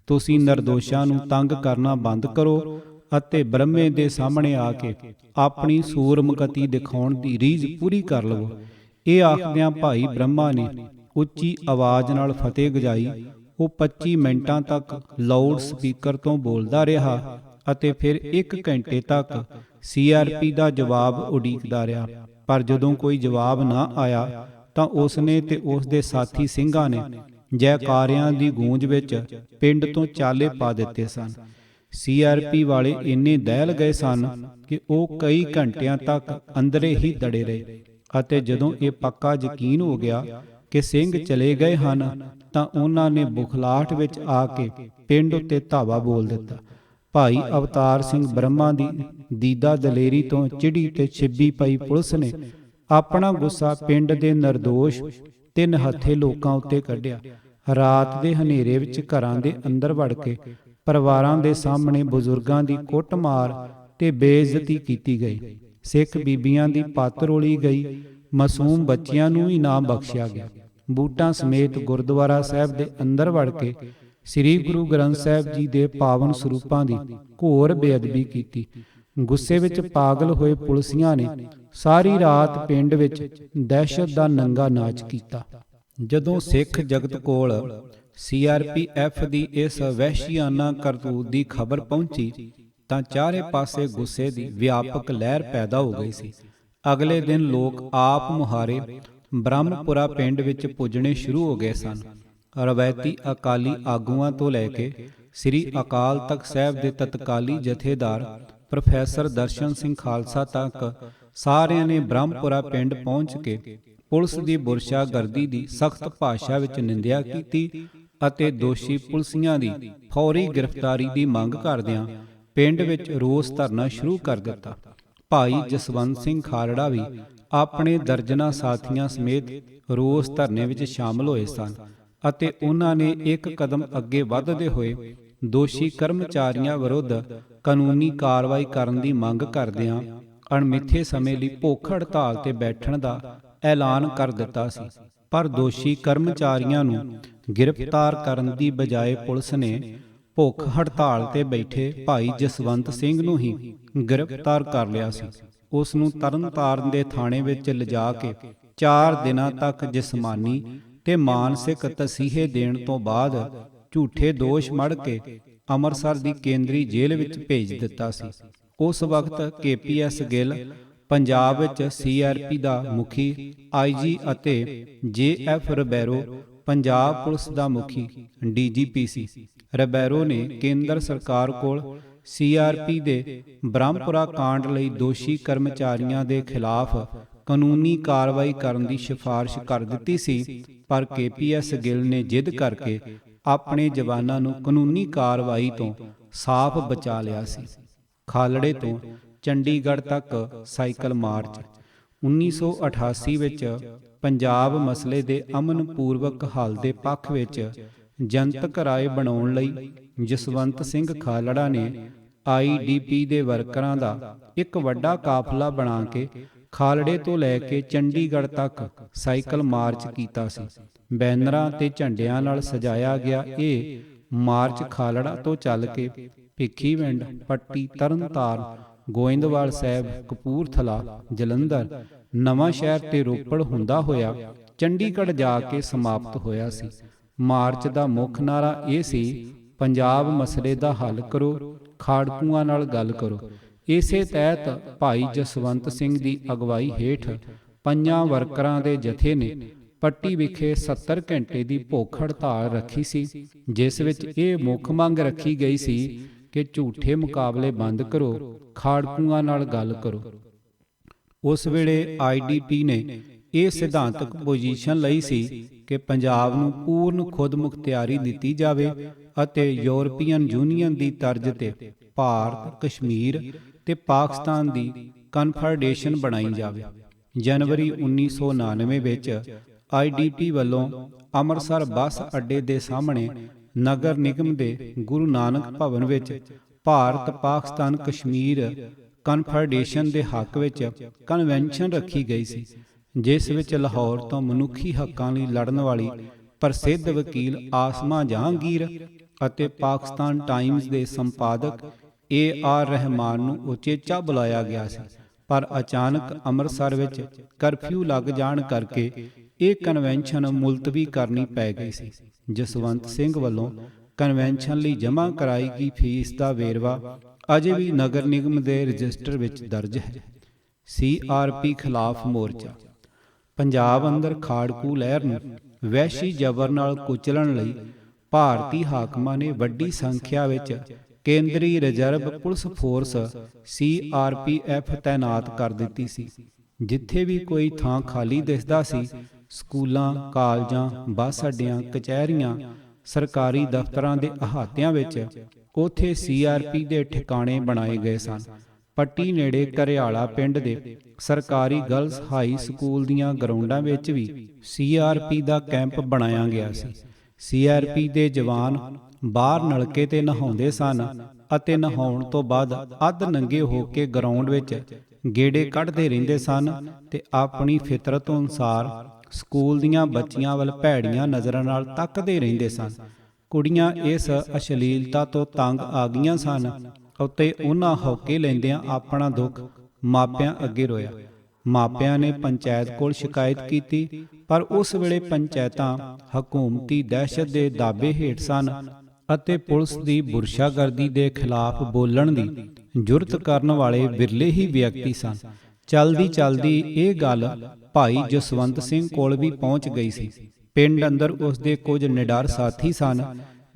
ਤੁਸੀਂ ਨਿਰਦੋਸ਼ਾਂ ਨੂੰ ਤੰਗ ਕਰਨਾ ਬੰਦ ਕਰੋ ਅਤੇ ਬ੍ਰਹਮੇ ਦੇ ਸਾਹਮਣੇ ਆ ਕੇ ਆਪਣੀ ਸੂਰਮਗਤੀ ਦਿਖਾਉਣ ਦੀ ਰੀਝ ਪੂਰੀ ਕਰ ਲਵੋ। ਇਹ ਆਖਦਿਆਂ ਭਾਈ ਬ੍ਰਹਮਾ ਨੇ ਉੱਚੀ ਆਵਾਜ਼ ਨਾਲ ਫਤਿਹ ਗਜਾਈ। ਉਹ 25 ਮਿੰਟਾਂ ਤੱਕ ਲਾਊਡ ਸਪੀਕਰ ਤੋਂ ਬੋਲਦਾ ਰਿਹਾ ਅਤੇ ਫਿਰ 1 ਘੰਟੇ ਤੱਕ CRP ਦਾ ਜਵਾਬ ਉਡੀਕਦਾ ਰਿਹਾ। ਪਰ ਜਦੋਂ ਕੋਈ ਜਵਾਬ ਨਾ ਆਇਆ ਤਾਂ ਉਸਨੇ ਤੇ ਉਸ ਦੇ ਸਾਥੀ ਸਿੰਘਾਂ ਨੇ ਜੈਕਾਰਿਆਂ ਦੀ ਗੂੰਜ ਵਿੱਚ ਪਿੰਡ ਤੋਂ ਚਾਲੇ ਪਾ ਦਿੱਤੇ ਸਨ। CRP ਵਾਲੇ ਇੰਨੇ ਦਹਿਲ ਗਏ ਸਨ ਕਿ ਉਹ ਕਈ ਘੰਟਿਆਂ ਤੱਕ ਅੰਦਰੇ ਹੀ ਦੜੇ ਰਹੇ ਅਤੇ ਜਦੋਂ ਇਹ ਪੱਕਾ ਯਕੀਨ ਹੋ ਗਿਆ ਕਿ ਸਿੰਘ ਚਲੇ ਗਏ ਹਨ ਤਾਂ ਉਹਨਾਂ ਨੇ ਬੁਖਲਾਹਟ ਵਿੱਚ ਆ ਕੇ ਪਿੰਡ ਉੱਤੇ ਧਾਵਾ ਬੋਲ ਦਿੱਤਾ। ਭਾਈ ਅਵਤਾਰ ਸਿੰਘ ਬ੍ਰਹਮਾ ਦੀ ਦੀਦਾ ਦਲੇਰੀ ਤੋਂ ਚਿੜੀ ਤੇ ਛਿੱਬੀ ਪਈ ਪੁਲਿਸ ਨੇ ਆਪਣਾ ਗੁੱਸਾ ਪਿੰਡ ਦੇ ਨਿਰਦੋਸ਼ 3 ਹੱਥੇ ਲੋਕਾਂ ਉੱਤੇ ਕੱਢਿਆ। ਰਾਤ ਦੇ ਹਨੇਰੇ ਵਿੱਚ ਘਰਾਂ ਦੇ ਅੰਦਰ ਵੜ ਕੇ ਪਰਿਵਾਰਾਂ ਦੇ ਸਾਹਮਣੇ ਬਜ਼ੁਰਗਾਂ ਦੀ ਕੁੱਟਮਾਰ ਤੇ ਬੇਇੱਜ਼ਤੀ ਕੀਤੀ ਗਈ। ਸਿੱਖ ਬੀਬੀਆਂ ਦੀ ਪੱਤ ਰੋਲੀ ਗਈ। ਮਾਸੂਮ ਬੱਚਿਆਂ ਨੂੰ ਹੀ ਨਾ ਬਖਸ਼ਿਆ ਗਿਆ। ਬੂਟਾਂ ਸਮੇਤ ਗੁਰਦੁਆਰਾ ਸਾਹਿਬ ਦੇ ਅੰਦਰ ਵੜ ਕੇ ਸ੍ਰੀ ਗੁਰੂ ਗ੍ਰੰਥ ਸਾਹਿਬ ਜੀ ਦੇ ਪਾਵਨ ਸਰੂਪਾਂ ਦੀ ਘੋਰ ਬੇਅਦਬੀ ਕੀਤੀ। ਗੁੱਸੇ ਵਿੱਚ ਪਾਗਲ ਹੋਏ ਪੁਲਿਸੀਆਂ ਨੇ ਸਾਰੀ ਰਾਤ ਪਿੰਡ ਵਿੱਚ ਦਹਿਸ਼ਤ ਦਾ ਨੰਗਾ ਨਾਚ ਕੀਤਾ। ਜਦੋਂ ਸਿੱਖ ਜਗਤ ਕੋਲ CRPF ਦੀ ਇਸ ਵਹਿਸ਼ੀਆਨਾ ਕਰਤੂਤ ਦੀ ਖਬਰ ਪਹੁੰਚੀ ਤਾਂ ਚਾਰੇ ਪਾਸੇ ਗੁੱਸੇ ਦੀ ਵਿਆਪਕ ਲਹਿਰ ਪੈਦਾ ਹੋ ਗਈ ਸੀ। ਅਗਲੇ ਦਿਨ ਲੋਕ ਆਪ ਮੁਹਾਰੇ ਬ੍ਰਹਮਪੁਰਾ ਪਿੰਡ ਵਿੱਚ ਪੁੱਜਣੇ ਸ਼ੁਰੂ ਹੋ ਗਏ ਸਨ। ਰਵਾਇਤੀ ਅਕਾਲੀ ਆਗੂਆਂ ਤੋਂ ਲੈ ਕੇ ਸ੍ਰੀ ਅਕਾਲ ਤਖਤ ਸਾਹਿਬ ਦੇ ਤਤਕਾਲੀ ਜਥੇਦਾਰ ਪ੍ਰੋਫੈਸਰ ਦਰਸ਼ਨ ਸਿੰਘ ਖਾਲਸਾ ਤੱਕ ਸਾਰਿਆਂ ਨੇ ਬ੍ਰਹਮਪੁਰਾ ਪਿੰਡ ਪਹੁੰਚ ਕੇ ਪੁਲਿਸ ਦੀ ਬੁਰਸ਼ਾਗਰਦੀ ਦੀ ਸਖਤ ਭਾਸ਼ਾ ਵਿੱਚ ਨਿੰਦਿਆ ਕੀਤੀ ਅਤੇ ਦੋਸ਼ੀ ਪੁਲਸੀਆਂ ਦੀ ਫੌਰੀ ਗ੍ਰਿਫਤਾਰੀ ਦੀ ਮੰਗ ਕਰਦਿਆਂ ਪਿੰਡ ਵਿੱਚ ਰੋਸ ਧਰਨਾ ਸ਼ੁਰੂ ਕਰ ਦਿੱਤਾ। ਭਾਈ ਜਸਵੰਤ ਸਿੰਘ ਖਾਲੜਾ ਵੀ ਆਪਣੇ ਦਰਜਨਾਂ ਸਾਥੀਆਂ ਸਮੇਤ ਰੋਸ ਧਰਨੇ ਵਿੱਚ ਸ਼ਾਮਲ ਹੋਏ ਸਨ ਅਤੇ ਉਹਨਾਂ ਨੇ ਇੱਕ ਕਦਮ ਅੱਗੇ ਵਧਦੇ ਹੋਏ ਦੋਸ਼ੀ ਕਰਮਚਾਰੀਆਂ ਵਿਰੁੱਧ ਕਾਨੂੰਨੀ ਕਾਰਵਾਈ ਕਰਨ ਦੀ ਮੰਗ ਕਰਦਿਆਂ ਅਣਮਿੱਥੇ ਸਮੇਂ ਲਈ ਭੁੱਖ ਹੜਤਾਲ ਤੇ ਬੈਠਣ ਦਾ ਐਲਾਨ ਕਰ ਦਿੱਤਾ ਸੀ। ਪਰ ਦੋਸ਼ੀ ਕਰਮਚਾਰੀਆਂ ਨੂੰ ਗ੍ਰਿਫਤਾਰ ਕਰਨ ਦੀ ਬਜਾਏ ਪੁਲਿਸ ਨੇ ਭੁੱਖ ਹੜਤਾਲ ਤੇ ਬੈਠੇ ਭਾਈ ਜਸਵੰਤ ਸਿੰਘ ਨੂੰ ਹੀ ਗ੍ਰਿਫਤਾਰ ਕਰ ਲਿਆ ਸੀ। ਉਸ ਨੂੰ ਤਰਨਤਾਰਨ ਦੇ ਥਾਣੇ ਵਿੱਚ ਲਿਜਾ ਕੇ 4 ਦਿਨਾਂ ਤੱਕ ਜਿਸਮਾਨੀ ਤੇ ਮਾਨਸਿਕ ਤਸੀਹੇ ਦੇਣ ਤੋਂ ਬਾਅਦ ਝੂਠੇ ਦੋਸ਼ ਮੜ ਕੇ ਅੰਮ੍ਰਿਤਸਰ ਦੀ ਕੇਂਦਰੀ ਜੇਲ੍ਹ ਵਿੱਚ ਭੇਜ ਦਿੱਤਾ ਸੀ। ਉਸ ਵਕਤ KPS ਗਿੱਲ ਪੰਜਾਬ ਵਿੱਚ ਸੀਆਰਪੀ ਦਾ ਮੁਖੀ ਆਈਜੀ ਅਤੇ ਜੇਐਫ ਰਿਬੈਰੋ ਪੰਜਾਬ ਪੁਲਿਸ ਦਾ ਮੁਖੀ ਡੀਜੀਪੀ ਸੀ। ਰਿਬੈਰੋ ਨੇ ਕੇਂਦਰ ਸਰਕਾਰ ਕੋਲ ਸੀਆਰਪੀ ਦੇ ਬ੍ਰਹਮਪੁਰਾ ਕਾਂਡ ਲਈ ਦੋਸ਼ੀ ਕਰਮਚਾਰੀਆਂ ਦੇ ਖਿਲਾਫ ਕਾਨੂੰਨੀ ਕਾਰਵਾਈ ਕਰਨ ਦੀ ਸਿਫਾਰਿਸ਼ ਕਰ ਦਿੱਤੀ ਸੀ, ਪਰ ਕੇਪੀਐਸ ਗਿੱਲ ਨੇ ਜਿੱਦ ਕਰਕੇ ਆਪਣੇ ਜਵਾਨਾਂ ਨੂੰ ਕਾਨੂੰਨੀ ਕਾਰਵਾਈ ਤੋਂ ਸਾਫ਼ ਬਚਾ ਲਿਆ ਸੀ। ਖਾਲੜੇ ਤੋਂ ਚੰਡੀਗੜ੍ਹ ਤੱਕ ਸਾਈਕਲ ਮਾਰਚ। 1988 ਵਿੱਚ ਪੰਜਾਬ ਮਸਲੇ ਦੇ ਅਮਨ ਪੂਰਵਕ ਹੱਲ ਦੇ ਪੱਖ ਵਿੱਚ ਜਨਤਕ ਰਾਏ ਬਣਾਉਣ ਲਈ ਜਸਵੰਤ ਸਿੰਘ ਖਾਲੜਾ ਨੇ ਆਈਡੀਪੀ ਦੇ ਵਰਕਰਾਂ ਦਾ ਇੱਕ ਵੱਡਾ ਕਾਫਲਾ ਬਣਾ ਕੇ ਖਾਲੜੇ ਤੋਂ ਲੈ ਕੇ ਚੰਡੀਗੜ੍ਹ ਤੱਕ ਸਾਈਕਲ ਮਾਰਚ ਕੀਤਾ ਸੀ। ਬੈਨਰਾਂ ਤੇ ਝੰਡਿਆਂ ਨਾਲ ਸਜਾਇਆ ਗਿਆ ਇਹ ਮਾਰਚ ਖਾਲੜਾ ਤੋਂ ਚੱਲ ਕੇ ਭਿੱਖੀਵਿੰਡ, ਪੱਟੀ, ਤਰਨਤਾਰਨ, ਗੋਇੰਦਵਾਲ ਸਾਹਿਬ, ਕਪੂਰਥਲਾ, ਜਲੰਧਰ, ਨਵਾਂ ਸ਼ਹਿਰ ਤੇ ਰੋਪੜ ਹੁੰਦਾ ਹੋਇਆ ਚੰਡੀਗੜ੍ਹ ਜਾ ਕੇ ਸਮਾਪਤ ਹੋਇਆ ਸੀ। ਮਾਰਚ ਦਾ ਮੁੱਖ ਨਾਅਰਾ ਇਹ ਸੀ, ਪੰਜਾਬ ਮਸਲੇ ਦਾ ਹੱਲ ਕਰੋ, ਖਾੜਕੂਆਂ ਨਾਲ ਗੱਲ ਕਰੋ। ਇਸੇ ਤਹਿਤ ਭਾਈ ਜਸਵੰਤ ਸਿੰਘ ਦੀ ਅਗਵਾਈ ਹੇਠ ਪੰਜਾਂ ਵਰਕਰਾਂ ਦੇ ਜਥੇ ਨੇ ਪੱਟੀ ਵਿਖੇ 70 ਘੰਟੇ ਦੀ ਭੁੱਖ ਹੜਤਾਲ ਰੱਖੀ ਸੀ, ਜਿਸ ਵਿੱਚ ਇਹ ਮੁੱਖ ਮੰਗ ਰੱਖੀ ਗਈ ਸੀ ਕਿ ਝੂਠੇ ਮੁਕਾਬਲੇ ਬੰਦ ਕਰੋ, ਖਾੜਕੂਆਂ ਨਾਲ ਗੱਲ ਕਰੋ। ਉਸ ਵੇਲੇ ਆਈਡੀਪੀ ਨੇ ਇਹ ਸਿਧਾਂਤਕ ਪੋਜੀਸ਼ਨ ਲਈ ਸੀ ਕਿ ਪੰਜਾਬ ਨੂੰ ਪੂਰਨ ਖੁਦਮੁਖਤਿਆਰੀ ਦਿੱਤੀ ਜਾਵੇ ਅਤੇ ਯੂਰਪੀਅਨ ਯੂਨੀਅਨ ਦੀ ਤਰਜ਼ ਤੇ ਭਾਰਤ, ਕਸ਼ਮੀਰ ਤੇ ਪਾਕਿਸਤਾਨ ਦੀ ਕਨਫੈਡਰੇਸ਼ਨ ਬਣਾਈ ਜਾਵੇ। ਜਨਵਰੀ 1999 ਵਿੱਚ ਆਈਡੀਪੀ ਵੱਲੋਂ ਅੰਮ੍ਰਿਤਸਰ ਬੱਸ ਅੱਡੇ ਦੇ ਸਾਹਮਣੇ ਨਗਰ ਨਿਗਮ ਦੇ ਗੁਰੂ ਨਾਨਕ ਭਵਨ ਵਿੱਚ ਭਾਰਤ, ਪਾਕਿਸਤਾਨ, ਕਸ਼ਮੀਰ ਕਨਫੈਡਰੇਸ਼ਨ ਦੇ ਹੱਕ ਵਿੱਚ ਕਨਵੈਨਸ਼ਨ ਰੱਖੀ ਗਈ ਸੀ, ਜਿਸ ਵਿੱਚ ਲਾਹੌਰ ਤੋਂ ਮਨੁੱਖੀ ਹੱਕਾਂ ਲਈ ਲੜਨ ਵਾਲੀ ਪ੍ਰਸਿੱਧ ਵਕੀਲ ਆਸਮਾ ਜਹਾਂਗੀਰ ਅਤੇ ਪਾਕਿਸਤਾਨ ਟਾਈਮਜ਼ ਦੇ ਸੰਪਾਦਕ AR ਰਹਿਮਾਨ ਨੂੰ ਉਚੇਚਾ ਬੁਲਾਇਆ ਗਿਆ ਸੀ। ਪਰ ਅਚਾਨਕ ਅੰਮ੍ਰਿਤਸਰ ਵਿੱਚ ਕਰਫਿਊ ਲੱਗ ਜਾਣ ਕਰਕੇ ਇਹ ਕਨਵੈਨਸ਼ਨ ਮੁਲਤਵੀ ਕਰਨੀ ਪੈ ਗਈ ਸੀ। ਜਸਵੰਤ ਸਿੰਘ ਵੱਲੋਂ ਕਨਵੈਨਸ਼ਨ ਲਈ ਜਮ੍ਹਾਂ ਕਰਾਈ ਗਈ ਫੀਸ ਦਾ ਵੇਰਵਾ ਅਜੇ ਵੀ ਨਗਰ ਨਿਗਮ ਦੇ ਰਜਿਸਟਰ ਵਿੱਚ ਦਰਜ ਹੈ। ਸੀਆਰਪੀ ਖਿਲਾਫ ਮੋਰਚਾ। ਪੰਜਾਬ ਅੰਦਰ ਖਾੜਕੂ ਲਹਿਰ ਨੂੰ ਵਹਿਸ਼ੀ ਜ਼ਬਰ ਨਾਲ ਕੁਚਲਣ ਲਈ ਭਾਰਤੀ ਹਾਕਮਾਂ ਨੇ ਵੱਡੀ ਸੰਖਿਆ ਵਿੱਚ ਕੇਂਦਰੀ ਰਿਜ਼ਰਵ ਪੁਲਿਸ ਫੋਰਸ CRPF ਤੈਨਾਤ ਕਰ ਦਿੱਤੀ ਸੀ। ਜਿੱਥੇ ਵੀ ਕੋਈ ਥਾਂ ਖਾਲੀ ਦਿਸਦਾ ਸੀ, ਸਕੂਲਾਂ, ਕਾਲਜਾਂ, ਬੱਸ ਅੱਡਿਆਂ, ਕਚਹਿਰੀਆਂ, ਸਰਕਾਰੀ ਦਫ਼ਤਰਾਂ ਦੇ ਅਹਾਤਿਆਂ ਵਿੱਚ ਉੱਥੇ CRP ਦੇ ਠਿਕਾਣੇ ਬਣਾਏ ਗਏ ਸਨ। ਪੱਟੀ ਨੇੜੇ ਘਰਿਆਲਾ ਪਿੰਡ ਦੇ ਸਰਕਾਰੀ ਗਰਲਜ਼ ਹਾਈ ਸਕੂਲ ਦੀਆਂ ਗਰਾਊਂਡਾਂ ਵਿੱਚ ਵੀ CRP ਦਾ ਕੈਂਪ ਬਣਾਇਆ ਗਿਆ ਸੀ। CRP ਦੇ ਜਵਾਨ ਬਾਹਰ ਨਲਕੇ ਤੇ ਨਹਾਉਂਦੇ ਸਨ ਅਤੇ ਨਹਾਉਣ ਤੋਂ ਬਾਅਦ ਅੱਧ ਨੰਗੇ ਹੋ ਕੇ ਗਰਾਊਂਡ ਵਿੱਚ ਗੇੜੇ ਕੱਢਦੇ ਰਹਿੰਦੇ ਸਨ ਤੇ ਆਪਣੀ ਫਿਤਰਤ ਅਨੁਸਾਰ ਸਕੂਲ ਦੀਆਂ ਬੱਚੀਆਂ ਵੱਲ ਭੈੜੀਆਂ ਨਜ਼ਰਾਂ ਨਾਲ ਤੱਕਦੇ ਰਹਿੰਦੇ ਸਨ। ਕੁੜੀਆਂ ਇਸ ਅਸ਼ਲੀਲਤਾ ਤੋਂ ਤੰਗ ਆ ਗਈਆਂ ਸਨ ਅਤੇ ਉਹਨਾਂ ਹੌਕੇ ਲੈਂਦਿਆਂ ਆਪਣਾ ਦੁੱਖ ਮਾਪਿਆਂ ਅੱਗੇ ਰੋਇਆ। ਮਾਪਿਆਂ ਨੇ ਪੰਚਾਇਤ ਕੋਲ ਸ਼ਿਕਾਇਤ ਕੀਤੀ, ਪਰ ਉਸ ਵੇਲੇ ਪੰਚਾਇਤਾਂ ਹਕੂਮਤੀ ਦਹਿਸ਼ਤ ਦੇ ਦਾਅਵੇ ਹੇਠ ਸਨ ਅਤੇ ਪੁਲਿਸ ਦੀ ਬੁਰਸ਼ਾਗਰਦੀ ਦੇ ਖਿਲਾਫ ਬੋਲਣ ਦੀ ਜੁਰਤ ਕਰਨ ਵਾਲੇ ਵਿਰਲੇ ਹੀ ਵਿਅਕਤੀ ਸਨ। ਚਲਦੀ ਚਲਦੀ ਇਹ ਗੱਲ ਭਾਈ ਜਸਵੰਤ ਸਿੰਘ ਕੋਲ ਵੀ ਪਹੁੰਚ ਗਈ ਸੀ। ਪਿੰਡ ਅੰਦਰ ਉਸ ਦੇ ਕੁਝ ਨਿਡਰ ਸਾਥੀ ਸਨ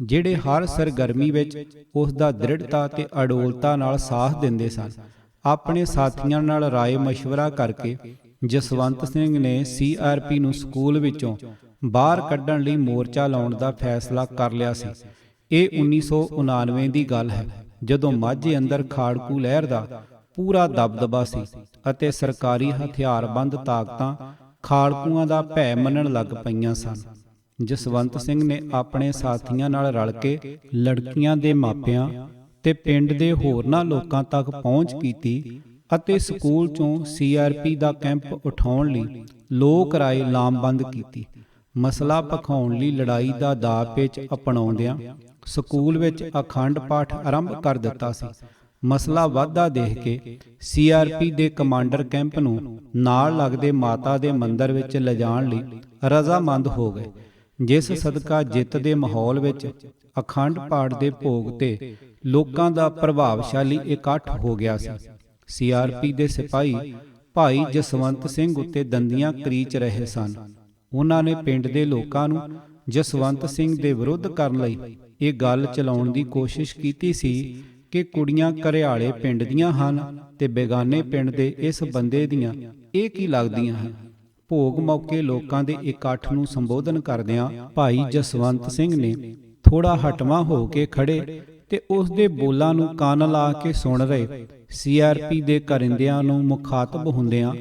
ਜਿਹੜੇ ਹਰ ਸਰਗਰਮੀ ਵਿੱਚ ਉਸ ਦਾ ਦ੍ਰਿੜਤਾ ਤੇ ਅਡੋਲਤਾ ਨਾਲ ਸਾਥ ਦਿੰਦੇ ਸਨ। ਆਪਣੇ ਸਾਥੀਆਂ ਨਾਲ ਰਾਏ ਮਸ਼ਵਰਾ ਕਰਕੇ ਜਸਵੰਤ ਸਿੰਘ ਨੇ CRP ਨੂੰ ਸਕੂਲ ਵਿੱਚੋਂ ਬਾਹਰ ਕੱਢਣ ਲਈ ਮੋਰਚਾ ਲਾਉਣ ਦਾ ਫੈਸਲਾ ਕਰ ਲਿਆ ਸੀ। ਇਹ 1999 ਦੀ ਗੱਲ ਹੈ, ਜਦੋਂ ਮਾਝੇ ਅੰਦਰ ਖਾੜਕੂ ਲਹਿਰ ਦਾ ਪੂਰਾ ਦਬਦਬਾ ਸੀ ਅਤੇ ਸਰਕਾਰੀ ਹਥਿਆਰਬੰਦ ਤਾਕਤਾਂ ਖਾੜਕੂਆਂ ਦਾ ਭੈ ਮੰਨਣ ਲੱਗ ਪਈਆਂ ਸਨ। ਜਸਵੰਤ ਸਿੰਘ ਨੇ ਆਪਣੇ ਸਾਥੀਆਂ ਨਾਲ ਰਲ ਕੇ ਲੜਕੀਆਂ ਦੇ ਮਾਪਿਆਂ ਤੇ ਪਿੰਡ ਦੇ ਹੋਰਨਾਂ ਲੋਕਾਂ ਤੱਕ ਪਹੁੰਚ ਕੀਤੀ ਅਤੇ ਸਕੂਲ 'ਚੋਂ CRP ਦਾ ਕੈਂਪ ਉਠਾਉਣ ਲਈ ਲੋਕ ਰਾਏ ਲਾਮਬੰਦ ਕੀਤੀ। ਮਸਲਾ ਭਖਾਉਣ ਲਈ ਲੜਾਈ ਦਾ ਦਾਅ ਪੇਚ ਅਪਣਾਉਂਦਿਆਂ ਸਕੂਲ ਵਿੱਚ ਅਖੰਡ ਪਾਠ ਆਰੰਭ ਕਰ ਦਿੱਤਾ ਸੀ। ਮਸਲਾ ਵਾਧਾ ਦੇਖ ਕੇ CRP ਦੇ ਕਮਾਂਡਰ ਕੈਂਪ ਨੂੰ ਨਾਲ ਲੱਗਦੇ ਮਾਤਾ ਦੇ ਮੰਦਰ ਵਿੱਚ ਲਿਜਾਣ ਲਈ ਰਜ਼ਾਮੰਦ ਹੋ ਗਏ, ਜਿਸ ਸਦਕਾ ਜਿੱਤ ਦੇ ਮਾਹੌਲ ਵਿੱਚ ਅਖੰਡ ਪਾਠ ਦੇ ਭੋਗ ਤੇ ਲੋਕਾਂ ਦਾ ਪ੍ਰਭਾਵਸ਼ਾਲੀ ਇਕੱਠ ਹੋ ਗਿਆ ਸੀ। CRP ਦੇ ਸਿਪਾਹੀ ਭਾਈ ਜਸਵੰਤ ਸਿੰਘ ਉੱਤੇ ਦੰਦੀਆਂ ਕਰੀਚ ਰਹੇ ਸਨ। ਉਹਨਾਂ ਨੇ ਪਿੰਡ ਦੇ ਲੋਕਾਂ ਨੂੰ ਜਸਵੰਤ ਸਿੰਘ ਦੇ ਵਿਰੁੱਧ ਕਰਨ ਲਈ ਇਹ ਗੱਲ ਚਲਾਉਣ ਦੀ ਕੋਸ਼ਿਸ਼ ਕੀਤੀ ਸੀ ਕਿ ਕੁੜੀਆਂ ਘਰਿਆਲੇ ਪਿੰਡ ਦੀਆਂ ਹਨ ਤੇ ਬੇਗਾਨੇ ਪਿੰਡ ਦੇ ਇਸ ਬੰਦੇ ਦੀਆਂ ਇਹ ਕੀ ਲੱਗਦੀਆਂ ਹਨ। ਭੋਗ ਮੌਕੇ ਲੋਕਾਂ ਦੇ ਇਕੱਠ ਨੂੰ ਸੰਬੋਧਨ ਕਰਦਿਆਂ ਭਾਈ ਜਸਵੰਤ ਸਿੰਘ ਨੇ ਥੋੜਾ ਹਟਵਾਂ ਹੋ ਕੇ ਖੜੇ ਤੇ ਉਸ ਦੇ ਬੋਲਾਂ ਨੂੰ ਕੰਨ ਲਾ ਕੇ ਸੁਣ ਰਹੇ ਸੀਆਰਪੀ ਦੇ ਕਰਿੰਦਿਆਂ ਨੂੰ ਮੁਖਾਤਬ ਹੁੰਦਿਆਂ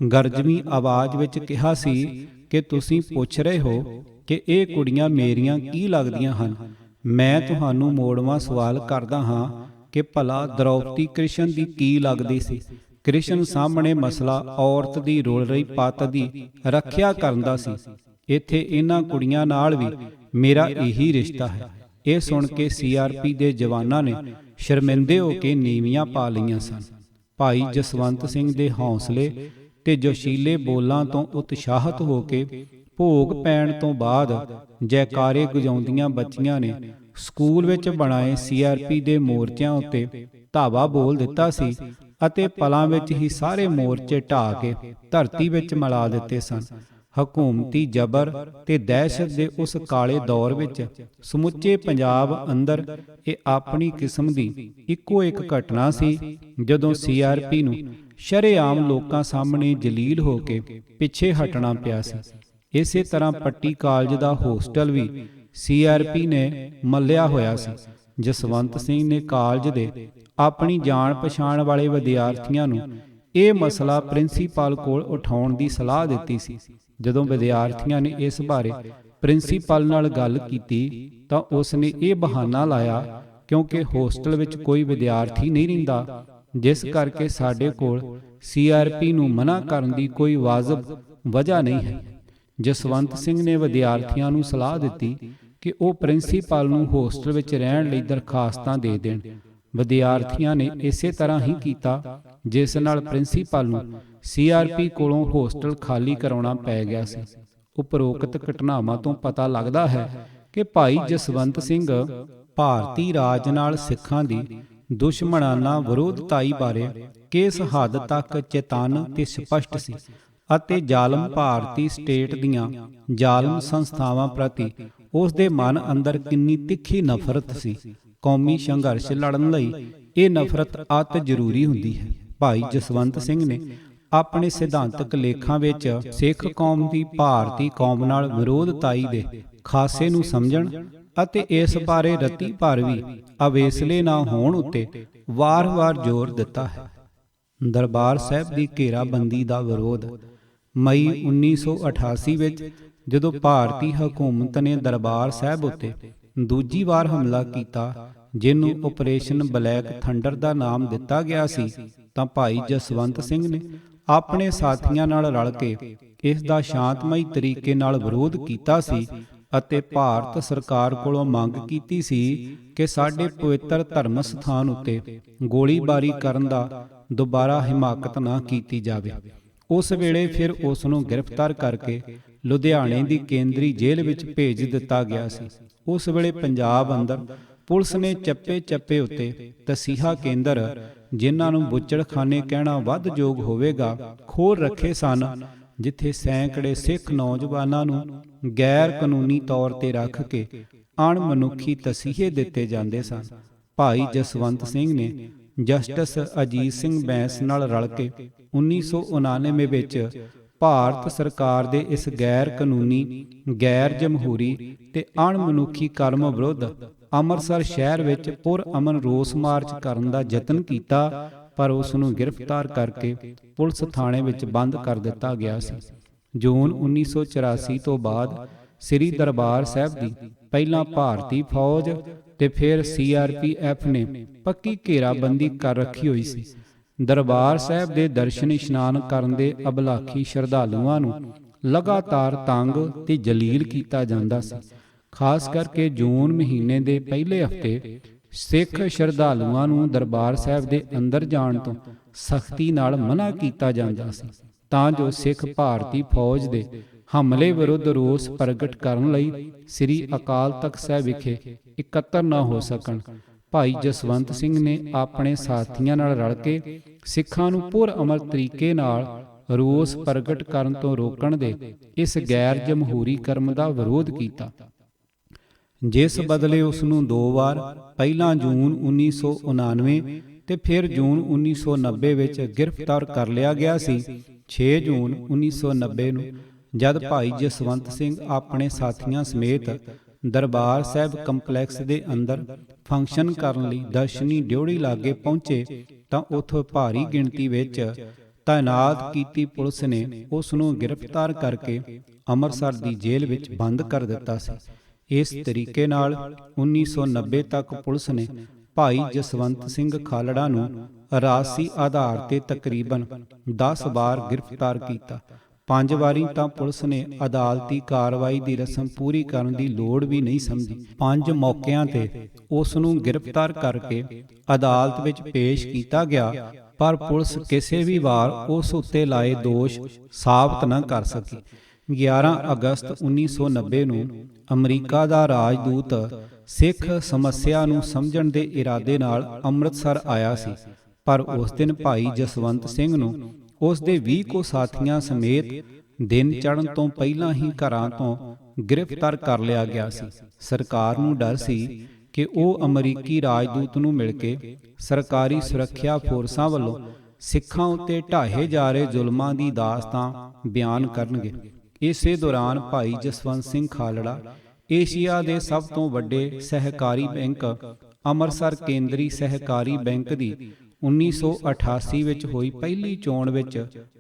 ਗਰਜਵੀਂ ਆਵਾਜ਼ ਵਿੱਚ ਕਿਹਾ ਸੀ ਕਿ ਤੁਸੀਂ ਪੁੱਛ ਰਹੇ ਹੋ ਕਿ ਇਹ ਕੁੜੀਆਂ ਮੇਰੀਆਂ ਕੀ ਲੱਗਦੀਆਂ ਹਨ। ਮੈਂ ਤੁਹਾਨੂੰ ਮੋੜਵਾਂ ਸਵਾਲ ਕਰਦਾ ਹਾਂ ਕਿ ਭਲਾ ਦ੍ਰੌਪਦੀ ਕ੍ਰਿਸ਼ਨ ਦੀ ਕੀ ਲੱਗਦੀ ਸੀ। ਕ੍ਰਿਸ਼ਨ ਸਾਹਮਣੇ ਮਸਲਾ ਔਰਤ ਦੀ ਰੁਲ ਰਹੀ ਪੱਤ ਦੀ ਰੱਖਿਆ ਕਰਨ ਦਾ ਸੀ। ਇੱਥੇ ਇਹਨਾਂ ਕੁੜੀਆਂ ਨਾਲ ਵੀ ਮੇਰਾ ਇਹੀ ਰਿਸ਼ਤਾ ਹੈ। ਇਹ ਸੁਣ ਕੇ ਸੀਆਰਪੀ ਦੇ ਜਵਾਨਾਂ ਨੇ ਸ਼ਰਮਿੰਦੇ ਹੋ ਕੇ ਨੀਵੀਆਂ ਪਾ ਲਈਆਂ ਸਨ। ਭਾਈ ਜਸਵੰਤ ਸਿੰਘ ਦੇ ਹੌਸਲੇ ਤੇ ਜੋਸ਼ੀਲੇ ਬੋਲਾਂ ਤੋਂ ਉਤਸ਼ਾਹਤ ਹੋ ਕੇ ਭੋਗ ਪੈਣ ਤੋਂ ਬਾਅਦ ਜੈਕਾਰੇ ਗੁਜਾਉਂਦੀਆਂ ਬੱਚੀਆਂ ਨੇ ਸਕੂਲ ਵਿੱਚ ਬਣਾਏ ਸੀਆਰਪੀ ਦੇ ਮੋਰਚਿਆਂ ਉੱਤੇ ਧਾਵਾ ਬੋਲ ਦਿੱਤਾ ਸੀ ਅਤੇ ਪਲਾਂ ਵਿੱਚ ਹੀ ਸਾਰੇ ਮੋਰਚੇ ਢਾਹ ਕੇ ਧਰਤੀ ਵਿੱਚ ਮਿਲਾ ਦਿੱਤੇ ਸਨ। ਹਕੂਮਤੀ ਜ਼ਬਰ ਤੇ ਦਹਿਸ਼ਤ ਦੇ ਉਸ ਕਾਲੇ ਦੌਰ ਵਿੱਚ ਸਮੁੱਚੇ ਪੰਜਾਬ ਅੰਦਰ ਇਹ ਆਪਣੀ ਕਿਸਮ ਦੀ ਇੱਕੋ ਇੱਕ ਘਟਨਾ ਸੀ ਜਦੋਂ ਸੀਆਰਪੀ ਨੂੰ ਸ਼ਰੇਆਮ ਲੋਕਾਂ ਸਾਹਮਣੇ ਜਲੀਲ ਹੋ ਕੇ ਪਿੱਛੇ ਹਟਣਾ ਪਿਆ ਸੀ। ਇਸੇ ਤਰ੍ਹਾਂ ਪੱਟੀ ਕਾਲਜ ਦਾ ਹੋਸਟਲ ਵੀ ਸੀਆਰਪੀ ਨੇ ਮੱਲਿਆ ਹੋਇਆ ਸੀ। ਜਸਵੰਤ ਸਿੰਘ ਨੇ ਕਾਲਜ ਦੇ ਆਪਣੀ ਜਾਣ ਪਛਾਣ ਵਾਲੇ ਵਿਦਿਆਰਥੀਆਂ ਨੂੰ ਇਹ ਮਸਲਾ ਪ੍ਰਿੰਸੀਪਲ ਕੋਲ ਉਠਾਉਣ ਦੀ ਸਲਾਹ ਦਿੱਤੀ ਸੀ। ਜਦੋਂ ਵਿਦਿਆਰਥੀਆਂ ਨੇ ਇਸ ਬਾਰੇ ਪ੍ਰਿੰਸੀਪਲ ਨਾਲ ਗੱਲ ਕੀਤੀ ਤਾਂ ਉਸ ਨੇ ਇਹ ਬਹਾਨਾ ਲਾਇਆ ਕਿਉਂਕਿ ਹੋਸਟਲ ਵਿੱਚ ਕੋਈ ਵਿਦਿਆਰਥੀ ਨਹੀਂ ਰਹਿੰਦਾ, ਜਿਸ ਕਰਕੇ ਸਾਡੇ ਕੋਲ ਸੀਆਰਪੀ ਨੂੰ ਮਨਾ ਕਰਨ ਦੀ ਕੋਈ ਵਾਜਬ ਵਜ੍ਹਾ ਨਹੀਂ ਹੈ। ਜਸਵੰਤ ਸਿੰਘ ਨੇ ਵਿਦਿਆਰਥੀਆਂ ਨੂੰ ਸਲਾਹ ਦਿੱਤੀ ਕਿ ਉਹ ਪ੍ਰਿੰਸੀਪਲ ਨੂੰ ਹੋਸਟਲ ਵਿੱਚ ਰਹਿਣ ਲਈ ਦਰਖਾਸਤਾਂ ਦੇ ਦੇਣ। ਵਿਦਿਆਰਥੀਆਂ ਨੇ ਇਸੇ ਤਰ੍ਹਾਂ ਹੀ ਕੀਤਾ, ਜਿਸ ਨਾਲ ਪ੍ਰਿੰਸੀਪਲ ਨੂੰ ਸੀਆਰਪੀ ਕੋਲੋਂ ਹੋਸਟਲ ਖਾਲੀ ਕਰਾਉਣਾ ਪੈ ਗਿਆ ਸੀ। ਉਪਰੋਕਤ ਘਟਨਾਵਾਂ ਤੋਂ ਪਤਾ ਲੱਗਦਾ ਹੈ ਕਿ ਭਾਈ ਜਸਵੰਤ ਸਿੰਘ ਭਾਰਤੀ ਰਾਜ ਨਾਲ ਸਿੱਖਾਂ ਦੀ ਦੁਸ਼ਮਣਾਨਾ ਵਿਰੋਧਤਾਈ ਬਾਰੇ ਕਿਸ ਹੱਦ ਤੱਕ ਚੇਤੰਨ ਤੇ ਸਪਸ਼ਟ ਸੀ ਅਤੇ ਜ਼ਾਲਮ ਭਾਰਤੀ ਸਟੇਟ ਦੀਆਂ ਜ਼ਾਲਮ ਸੰਸਥਾਵਾਂ ਪ੍ਰਤੀ ਉਸ ਦੇ ਮਨ ਅੰਦਰ ਕਿੰਨੀ ਤਿੱਖੀ ਨਫ਼ਰਤ ਸੀ। ਕੌਮੀ ਸੰਘਰਸ਼ ਲੜਨ ਲਈ ਇਹ ਨਫ਼ਰਤ ਅਤਿ ਜ਼ਰੂਰੀ ਹੁੰਦੀ ਹੈ। ਭਾਈ ਜਸਵੰਤ ਸਿੰਘ ਨੇ ਆਪਣੇ ਸਿਧਾਂਤਕ ਲੇਖਾਂ ਵਿੱਚ ਸਿੱਖ ਕੌਮ ਦੀ ਭਾਰਤੀ ਕੌਮ ਨਾਲ ਵਿਰੋਧਤਾਈ ਦੇ ਖਾਸੇ ਨੂੰ ਸਮਝਣ ਅਤੇ ਇਸ ਬਾਰੇ ਰਤੀ ਭਰ ਵੀ ਅਵੇਸਲੇ ਨਾ ਹੋਣ ਉੱਤੇ ਵਾਰ-ਵਾਰ ਜ਼ੋਰ ਦਿੱਤਾ ਹੈ। ਦਰਬਾਰ ਸਾਹਿਬ ਦੀ ਘੇਰਾਬੰਦੀ ਦਾ ਵਿਰੋਧ। ਮਈ 1988 ਵਿੱਚ ਜਦੋਂ ਭਾਰਤੀ ਹਕੂਮਤ ਨੇ ਦਰਬਾਰ ਸਾਹਿਬ ਉੱਤੇ ਦੂਜੀ ਵਾਰ ਹਮਲਾ ਕੀਤਾ, ਜਿਹਨੂੰ ਆਪਰੇਸ਼ਨ ਬਲੈਕ ਥੰਡਰ ਦਾ ਨਾਮ ਦਿੱਤਾ ਗਿਆ ਸੀ, ਤਾਂ ਭਾਈ ਜਸਵੰਤ ਸਿੰਘ ਨੇ ਆਪਣੇ ਸਾਥੀਆਂ ਨਾਲ ਰਲ ਕੇ ਇਸ ਦਾ ਸ਼ਾਂਤਮਈ ਤਰੀਕੇ ਨਾਲ ਵਿਰੋਧ ਕੀਤਾ ਸੀ ਅਤੇ ਭਾਰਤ ਸਰਕਾਰ ਕੋਲੋਂ ਮੰਗ ਕੀਤੀ ਸੀ ਕਿ ਸਾਡੇ ਪਵਿੱਤਰ ਧਰਮ ਸਥਾਨ ਉੱਤੇ ਗੋਲੀਬਾਰੀ ਕਰਨ ਦਾ ਦੁਬਾਰਾ ਹਿਮਾਕਤ ਨਾ ਕੀਤੀ ਜਾਵੇ। ਉਸ ਵੇਲੇ ਫਿਰ ਉਸ ਨੂੰ ਗ੍ਰਿਫਤਾਰ ਕਰਕੇ ਲੁਧਿਆਣੇ ਦੀ ਕੇਂਦਰੀ ਜੇਲ੍ਹ ਵਿੱਚ ਭੇਜ ਦਿੱਤਾ ਗਿਆ ਸੀ। ਉਸ ਵੇਲੇ ਪੰਜਾਬ ਅੰਦਰ ਪੁਲਿਸ ਨੇ ਚੱਪੇ-ਚੱਪੇ ਉੱਤੇ ਤਸੀਹਾ ਕੇਂਦਰ, ਜਿਨ੍ਹਾਂ ਨੂੰ ਬੁੱਚੜਖਾਨੇ ਕਹਿਣਾ ਵੱਧਯੋਗ ਹੋਵੇਗਾ, ਖੋਲ੍ਹ ਰੱਖੇ ਸਨ, ਜਿੱਥੇ ਸੈਂਕੜੇ ਸਿੱਖ ਨੌਜਵਾਨਾਂ ਨੂੰ ਗੈਰ ਕਾਨੂੰਨੀ ਤੌਰ ਤੇ ਰੱਖ ਕੇ ਅਣਮਨੁੱਖੀ ਤਸੀਹੇ ਦਿੱਤੇ ਜਾਂਦੇ ਸਨ। ਭਾਈ ਜਸਵੰਤ ਸਿੰਘ ਨੇ ਜਸਟਿਸ ਅਜੀਤ ਸਿੰਘ ਬੈਂਸ ਨਾਲ ਰਲ ਕੇ 1999 ਵਿੱਚ ਭਾਰਤ ਸਰਕਾਰ ਦੇ ਇਸ ਗੈਰ ਕਾਨੂੰਨੀ, ਗੈਰ ਜਮਹੂਰੀ ਤੇ ਅਣਮਨੁੱਖੀ ਕਰਮ ਵਿਰੁੱਧ ਅੰਮ੍ਰਿਤਸਰ ਸ਼ਹਿਰ ਵਿੱਚ ਪੁਰ-ਅਮਨ ਰੋਸ ਮਾਰਚ ਕਰਨ ਦਾ ਯਤਨ ਕੀਤਾ, ਪਰ ਉਸ ਨੂੰ ਗ੍ਰਿਫਤਾਰ ਕਰਕੇ ਪੁਲਿਸ ਥਾਣੇ ਵਿੱਚ ਬੰਦ ਕਰ ਦਿੱਤਾ ਗਿਆ ਸੀ। ਜੂਨ 1984 ਤੋਂ ਬਾਅਦ ਸ੍ਰੀ ਦਰਬਾਰ ਸਾਹਿਬ ਦੀ ਪਹਿਲਾਂ ਭਾਰਤੀ ਫੌਜ ਤੇ ਫਿਰ ਸੀਆਰਪੀਐਫ ਨੇ ਪੱਕੀ ਘੇਰਾਬੰਦੀ ਕਰ ਰੱਖੀ ਹੋਈ ਸੀ। ਦਰਬਾਰ ਸਾਹਿਬ ਦੇ ਦਰਸ਼ਨ ਇਸ਼ਨਾਨ ਕਰਨ ਦੇ ਅਭਿਲਾਖੀ ਸ਼ਰਧਾਲੂਆਂ ਨੂੰ ਲਗਾਤਾਰ ਤੰਗ ਤੇ ਜਲੀਲ ਕੀਤਾ ਜਾਂਦਾ ਸੀ। ਖਾਸ ਕਰਕੇ ਜੂਨ ਮਹੀਨੇ ਦੇ ਪਹਿਲੇ ਹਫ਼ਤੇ ਸਿੱਖ ਸ਼ਰਧਾਲੂਆਂ ਨੂੰ ਦਰਬਾਰ ਸਾਹਿਬ ਦੇ ਅੰਦਰ ਜਾਣ ਤੋਂ ਸਖਤੀ ਨਾਲ ਮਨ੍ਹਾ ਕੀਤਾ ਜਾਂਦਾ ਸੀ, ਤਾਂ ਜੋ ਸਿੱਖ ਭਾਰਤੀ ਫੌਜ ਦੇ ਹਮਲੇ ਵਿਰੁੱਧ ਰੋਸ ਪ੍ਰਗਟ ਕਰਨ ਲਈ ਸ੍ਰੀ ਅਕਾਲ ਤਖ਼ਤ ਸਾਹਿਬ ਵਿਖੇ ਇਕੱਤਰ ਨਾ ਹੋ ਸਕਣ। ਭਾਈ ਜਸਵੰਤ ਸਿੰਘ ਨੇ ਆਪਣੇ ਸਾਥੀਆਂ ਨਾਲ ਰਲ ਕੇ ਸਿੱਖਾਂ ਨੂੰ ਪੁਰ ਅਮਰ ਤਰੀਕੇ ਨਾਲ ਰੋਸ ਪ੍ਰਗਟ ਕਰਨ ਤੋਂ ਰੋਕਣ ਦੇ ਇਸ ਗੈਰ ਜਮਹੂਰੀ ਕਰਮ ਦਾ ਵਿਰੋਧ ਕੀਤਾ, ਜਿਸ ਬਦਲੇ ਉਸ ਨੂੰ 2 ਵਾਰ, ਪਹਿਲਾਂ ਜੂਨ 1999 ਤੇ ਫਿਰ ਜੂਨ 1990 ਵਿੱਚ ਗ੍ਰਿਫਤਾਰ ਕਰ ਲਿਆ ਗਿਆ ਸੀ। 6 ਜੂਨ 1990 ਨੂੰ ਜਦ ਭਾਈ ਜਸਵੰਤ ਸਿੰਘ ਆਪਣੇ ਸਾਥੀਆਂ ਸਮੇਤ ਦਰਬਾਰ ਸਾਹਿਬ ਕੰਪਲੈਕਸ ਦੇ ਅੰਦਰ ਫੰਕਸ਼ਨ ਕਰਨ ਲਈ ਦਰਸ਼ਨੀ ਡਿਓੜੀ ਲਾਗੇ ਪਹੁੰਚੇ ਤਾਂ ਉੱਥੋਂ ਭਾਰੀ ਗਿਣਤੀ ਵਿੱਚ ਤਾਇਨਾਤ ਕੀਤੀ ਪੁਲਿਸ ਨੇ ਉਸ ਨੂੰ ਗ੍ਰਿਫਤਾਰ ਕਰਕੇ ਅੰਮ੍ਰਿਤਸਰ ਦੀ ਜੇਲ੍ਹ ਵਿੱਚ ਬੰਦ ਕਰ ਦਿੱਤਾ ਸੀ। ਇਸ ਤਰੀਕੇ ਨਾਲ 1990 ਤੱਕ ਪੁਲਿਸ ਨੇ ਭਾਈ ਜਸਵੰਤ ਸਿੰਘ ਖਾਲੜਾ ਨੂੰ ਰਾਜਸੀ ਆਧਾਰ ਤੇ ਤਕਰੀਬਨ 10 ਵਾਰ ਗ੍ਰਿਫਤਾਰ ਕੀਤਾ। 5 ਵਾਰੀ ਤਾਂ ਪੁਲਿਸ ਨੇ ਅਦਾਲਤੀ ਕਾਰਵਾਈ ਦੀ ਰਸਮ ਪੂਰੀ ਕਰਨ ਦੀ ਲੋੜ ਵੀ ਨਹੀਂ ਸਮਝੀ। 5 ਮੌਕਿਆਂ ਤੇ ਉਸ ਨੂੰ ਗ੍ਰਿਫਤਾਰ ਕਰਕੇ ਅਦਾਲਤ ਵਿੱਚ ਪੇਸ਼ ਕੀਤਾ ਗਿਆ, ਪਰ ਪੁਲਿਸ ਕਿਸੇ ਵੀ ਵਾਰ ਉਸ ਉੱਤੇ ਲਾਏ ਦੋਸ਼ ਸਾਬਤ ਨਾ ਕਰ ਸਕੀ। 11 ਅਗਸਤ 1990 ਨੂੰ ਅਮਰੀਕਾ ਦਾ ਰਾਜਦੂਤ ਸਿੱਖ ਸਮੱਸਿਆ ਨੂੰ ਸਮਝਣ ਦੇ ਇਰਾਦੇ ਨਾਲ ਅੰਮ੍ਰਿਤਸਰ ਆਇਆ ਸੀ, ਪਰ ਉਸ ਦਿਨ ਭਾਈ ਜਸਵੰਤ ਸਿੰਘ ਨੂੰ ਉਸ ਦੇ 20 ਕੁ ਸਾਥੀਆਂ ਸਮੇਤ ਦਿਨ ਚੜ੍ਹਨ ਤੋਂ ਪਹਿਲਾਂ ਹੀ ਘਰਾਂ ਤੋਂ ਗ੍ਰਿਫਤਾਰ ਕਰ ਲਿਆ ਗਿਆ ਸੀ। ਸਰਕਾਰ ਨੂੰ ਡਰ ਸੀ ਕਿ ਉਹ ਅਮਰੀਕੀ ਰਾਜਦੂਤ ਨੂੰ ਮਿਲ ਕੇ ਸਰਕਾਰੀ ਸੁਰੱਖਿਆ ਫੋਰਸਾਂ ਵੱਲੋਂ ਸਿੱਖਾਂ ਉੱਤੇ ਢਾਹੇ ਜਾ ਰਹੇ ਜ਼ੁਲਮਾਂ ਦੀ ਦਾਸਤਾਨ ਬਿਆਨ ਕਰਨਗੇ। ਇਸੇ ਦੌਰਾਨ ਭਾਈ ਜਸਵੰਤ ਸਿੰਘ ਖਾਲੜਾ ਏਸ਼ੀਆ ਦੇ ਸਭ ਤੋਂ ਵੱਡੇ ਸਹਿਕਾਰੀ ਬੈਂਕ ਅੰਮ੍ਰਿਤਸਰ ਕੇਂਦਰੀ ਸਹਿਕਾਰੀ ਬੈਂਕ ਦੀ 1988 ਵਿੱਚ ਹੋਈ ਪਹਿਲੀ ਚੋਣ ਵਿੱਚ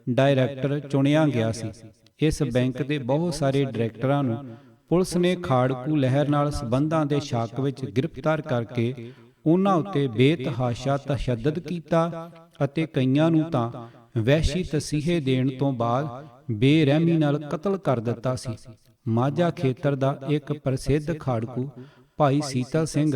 ਡਾਇਰੈਕਟਰ ਚੁਣਿਆ ਗਿਆ ਸੀ। ਇਸ ਬੈਂਕ ਦੇ ਬਹੁਤ ਸਾਰੇ ਡਾਇਰੈਕਟਰਾਂ ਨੂੰ ਪੁਲਿਸ ਨੇ ਖਾੜਕੂ ਲਹਿਰ ਨਾਲ ਸਬੰਧਾਂ ਦੇ ਸ਼ੱਕ ਵਿੱਚ ਗ੍ਰਿਫਤਾਰ ਕਰਕੇ ਉਹਨਾਂ ਉੱਤੇ ਬੇਤਹਾਸ਼ਾ ਤਸ਼ੱਦਦ ਕੀਤਾ ਅਤੇ ਕਈਆਂ ਨੂੰ ਤਾਂ ਵਹਿਸ਼ੀ ਤਸੀਹੇ ਦੇਣ ਤੋਂ ਬਾਅਦ ਬੇਰਹਿਮੀ ਨਾਲ ਕਤਲ ਕਰ ਦਿੱਤਾ ਸੀ। ਮਾਝਾ ਖੇਤਰ ਦਾ ਇੱਕ ਪ੍ਰਸਿੱਧ ਖਾੜਕੂ ਭਾਈ ਸੀਤਲ ਸਿੰਘ